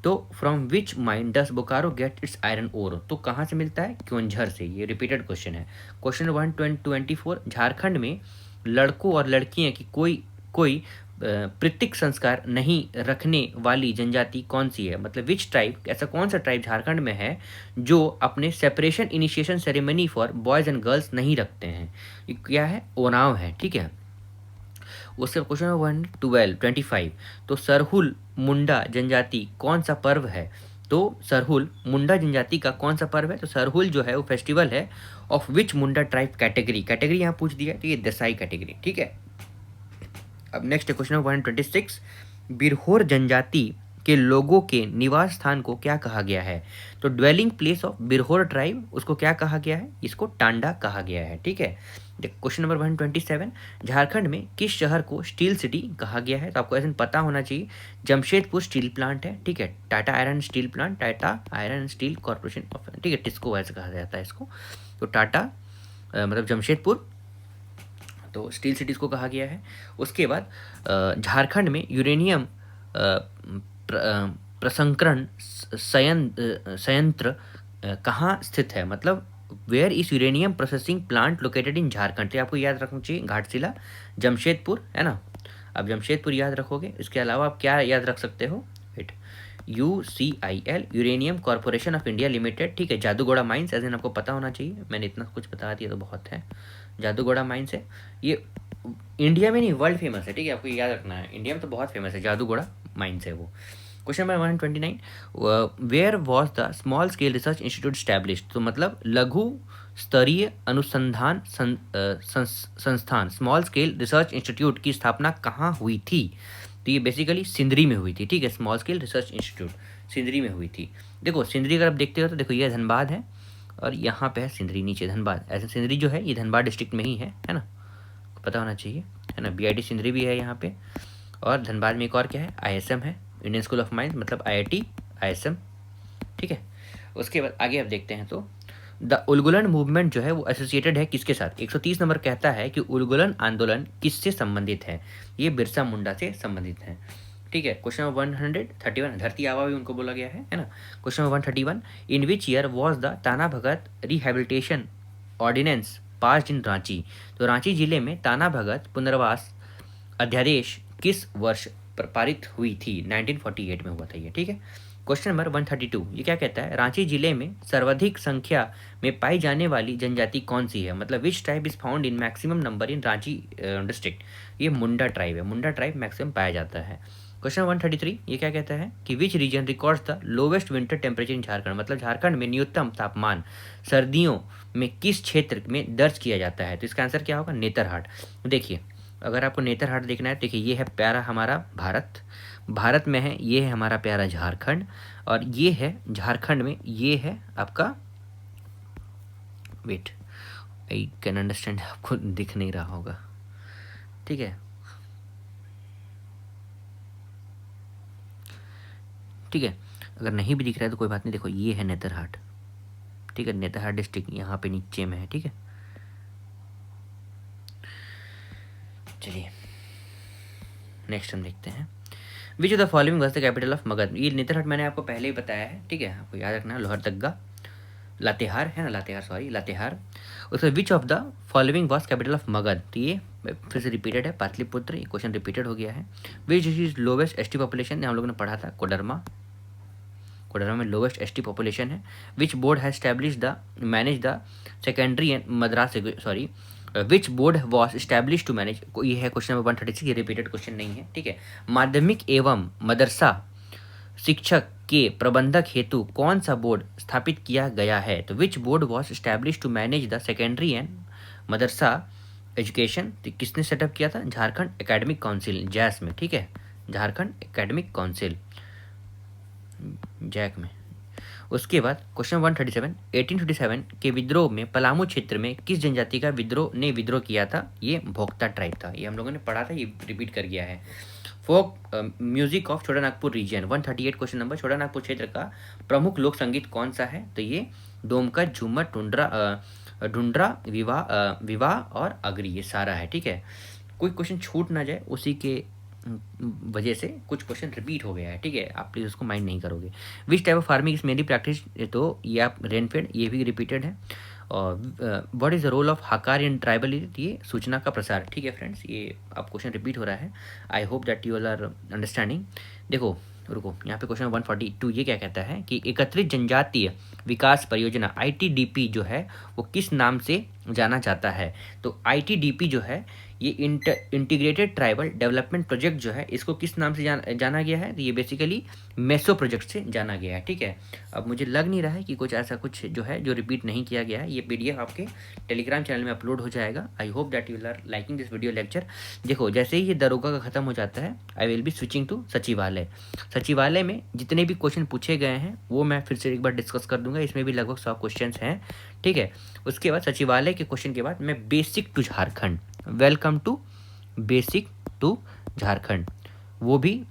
तो from which mine does Bokaro get its iron ore? तो कहाँ से मिलता है? क्योंझर से। ये रिपीटेड क्वेश्चन है। क्वेश्चन 124, झारखंड में लड़कों और लड़कियां की कोई पृथक संस्कार नहीं रखने वाली जनजाति कौन सी है? मतलब विच ट्राइब, ऐसा कौन सा ट्राइब झारखंड में है जो अपने separation initiation ceremony for boys and girls नहीं रखते हैं? ये क्या है? ओरांव है। ठीक है, उसके क्वेश्चन 125, तो सरहुल मुंडा जनजाति कौन सा पर्व है? तो सरहुल मुंडा जनजाति का कौन सा पर्व है? तो सरहुल जो है वो फेस्टिवल है of which Munda tribe category यहाँ पूछ दिया है, तो ये दसाई कैटेगरी। ठीक है। अब नेक्स्ट क्वेश्चन 126, बिरहोर जनजाति के लोगों के निवास स्थान को क्या कहा गया है? तो dwelling place of Birhor tribe उसको क्या कहा गया है? इसको टांडा कहा गया है। ठीक है, क्वेश्चन नंबर 127, झारखंड में किस शहर को स्टील सिटी कहा गया है? तो आपको ऐसे पता होना चाहिए, जमशेदपुर स्टील प्लांट है। ठीक है, Tata iron steel plant, Tata iron steel corporation of, ठीक है, टिस्को ऐसे कहा जाता है इसको। तो टाटा मतलब जमशेदपुर, तो स्टील सिटीज़ को कहा गया है। उसके बाद झारखंड में यूरेनियम प्रसंस्करण संयंत्र कहाँ स्थित है? मतलब where is uranium processing plant located in Jharkhand? तो आपको याद रखना चाहिए घाटशिला, जमशेदपुर, है ना। अब जमशेदपुर याद रखोगे, इसके अलावा आप क्या याद रख सकते हो? Wait, UCIL uranium corporation of India limited. ठीक है, जादूगोड़ा माइंस, एज इन आपको पता होना चाहिए, मैंने इतना कुछ बता दिया तो बहुत है। जादूगोड़ा माइंस है, ये इंडिया में नहीं वर्ल्ड फेमस है। ठीक है, आपको याद रखना है, इंडिया में तो बहुत फेमस है, जादूगोड़ा माइंस है वो। Question number 129, where was the small scale research institute established? तो मतलब लघु स्तरीय अनुसंधान संस्थान स्मॉल स्केल रिसर्च इंस्टीट्यूट की स्थापना कहाँ हुई थी? तो ये बेसिकली सिंदरी में हुई थी। ठीक है, small scale research institute Sindri में हुई थी। देखो सिंदरी अगर आप देखते हो तो देखो ये धनबाद है और यहाँ पे है सिंदरी, नीचे धनबाद। ऐसे सिंदरी जो है ये धनबाद डिस्ट्रिक्ट में ही है ना, पता होना चाहिए, है ना। BIT सिंदरी भी है यहाँ पे, और धनबाद में एक और क्या है, ISM है, इंडियन स्कूल ऑफ माइंस, मतलब IIT ISM। ठीक है, उसके बाद आगे आप देखते हैं तो द उलगुलन मूवमेंट जो है वो एसोसिएटेड है किसके साथ? 130 नंबर कहता है कि उलगुलन आंदोलन किससे संबंधित है? ये बिरसा मुंडा से संबंधित है। ठीक है, क्वेश्चन नंबर 131, धरती आबा भी उनको बोला गया है ना। Question number 131, in which year was the Tana Bhagat rehabilitation ordinance passed in Ranchi? तो रांची जिले में ताना भगत पुनर्वास अध्यादेश किस वर्ष पारित हुई थी? 1948 में हुआ था ये। ठीक है, क्वेश्चन नंबर 132, ये क्या कहता है? रांची जिले में सर्वाधिक संख्या में पाई जाने वाली जनजाति कौन सी है? मतलब which tribe is found in maximum number in Ranchi district? ये मुंडा ट्राइब है, मुंडा ट्राइब मैक्सिमम पाया जाता है। क्वेश्चन 133, ये क्या कहता है कि which region records the lowest winter temperature in Jharkhand? मतलब झारखंड में न्यूनतम तापमान सर्दियों में किस क्षेत्र में दर्ज किया जाता है? तो इसका आंसर क्या होगा? नेतरहाट। देखिए, अगर आपको नेतरहाट देखना है, देखिए ये है प्यारा हमारा भारत, भारत में है, ये है हमारा प्यारा झारखंड, और ये है झारखंड में, ये है आपका, वेट आई कैन अंडरस्टैंड, आपको दिख नहीं रहा होगा। ठीक है, ठीक है, अगर नहीं भी दिख रहा है तो कोई बात नहीं, देखो ये है नेतरहाट। ठीक है, नेतरहाट डिस्ट्रिक्ट यहाँ पे नीचे में है। ठीक है, चलिए नेक्स्ट हम देखते हैं, which of the following was the capital of Magadh? ये नेतरहाट मैंने आपको पहले ही बताया है। ठीक है, आपको याद रखना है, लोहरदगा, लातेहार है ना, लातेहार, सॉरी लातेहार। उसमें which of the following was capital of Magadh? तो ये फिर से रिपीटेड है, पाटलिपुत्र, ये क्वेश्चन रिपीटेड हो गया है। Which is lowest ST population? हम लोगों ने पढ़ा था, कोडरमा, कोडरमा में लोवेस्ट ST पॉपुलेशन है। Which board has establish the manage the secondary and Madras, sorry which board was establish to manage? ये है क्वेश्चन नंबर 136, ये रिपीटेड क्वेश्चन नहीं है। ठीक है, माध्यमिक एवं मदरसा शिक्षक के प्रबंधक हेतु कौन सा बोर्ड स्थापित किया गया है? तो which board was establish to manage the secondary and madrasa education? तो किसने सेटअप किया था? झारखंड एकेडमिक काउंसिल, जैस में। ठीक है, झारखंड एकेडमिक काउंसिल, जैक में। उसके बाद क्वेश्चन 137, 1857 के विद्रोह में पलामू क्षेत्र में किस जनजाति का विद्रोह किया था? ये भोक्ता ट्राइब था, ये हम लोगों ने पढ़ा था, ये रिपीट कर गया है। Folk music of Chotanagpur region, 138 question number, Chotanagpur क्षेत्र का प्रमुख लोक संगीत कौन सा है? तो ये डोमकच, झूमर, ढूंढरा, विवाह और अगरी, ये सारा है। ठीक है, कोई क्वेश्चन छूट ना जाए उसी के वजह से कुछ क्वेश्चन रिपीट हो गया है। ठीक है, आप प्लीज़ उसको माइंड नहीं करोगे। Which type of farming is mainly practice? तो ये आप रेनफेड, ये भी रिपीटेड है। और what is the role of हकार इन ट्राइबल? ये सूचना का प्रसार। ठीक है फ्रेंड्स, ये आप क्वेश्चन रिपीट हो रहा है, I hope that you all are understanding. देखो रुको, यहाँ पे क्वेश्चन 142 ये क्या कहता है कि एकत्रित जनजातीय विकास परियोजना ITDP जो है वो किस नाम से जाना जाता है? तो ITDP जो है ये इंटीग्रेटेड ट्राइबल डेवलपमेंट प्रोजेक्ट जो है इसको किस नाम से जाना गया है, तो ये बेसिकली मेसो प्रोजेक्ट से जाना गया है, ठीक है। अब मुझे लग नहीं रहा है कि कुछ ऐसा कुछ जो है जो रिपीट नहीं किया गया है। ये PDF आपके टेलीग्राम चैनल में अपलोड हो जाएगा। I hope that you are liking this video lecture. देखो जैसे ही ये दरोगा का खत्म हो जाता है, I will be switching to Sachivalaya. सचिवालय में जितने भी क्वेश्चन पूछे गए हैं वो मैं फिर से एक बार डिस्कस कर दूंगा। इसमें भी लगभग 100 क्वेश्चन हैं, ठीक है। उसके बाद सचिवालय के क्वेश्चन के बाद मैं basic to Jharkhand, welcome to basic to Jharkhand, वो भी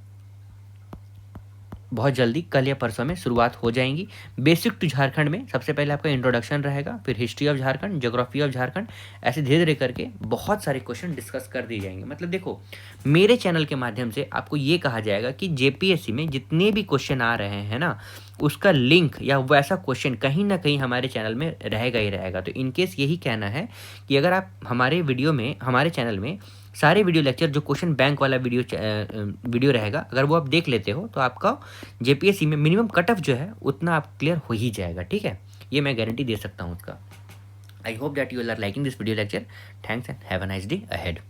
बहुत जल्दी कल या परसों में शुरुआत हो जाएंगी। बेसिक टू झारखंड में सबसे पहले आपका इंट्रोडक्शन रहेगा, फिर history of Jharkhand, geography of Jharkhand, ऐसे धीरे धीरे करके बहुत सारे क्वेश्चन डिस्कस कर दिए जाएंगे। मतलब देखो मेरे चैनल के माध्यम से आपको ये कहा जाएगा कि JPSC में जितने भी क्वेश्चन आ रहे हैं ना, उसका लिंक या वैसा क्वेश्चन कहीं ना कहीं हमारे चैनल में रहेगा ही रहेगा। तो इनकेस यही कहना है कि अगर आप हमारे चैनल में सारे वीडियो लेक्चर, जो क्वेश्चन बैंक वाला वीडियो रहेगा, अगर वो आप देख लेते हो तो आपका JPSC में मिनिमम कट ऑफ जो है उतना आप क्लियर हो ही जाएगा, ठीक है। ये मैं गारंटी दे सकता हूँ उसका। I hope that you are liking this video lecture. Thanks and have a nice day ahead.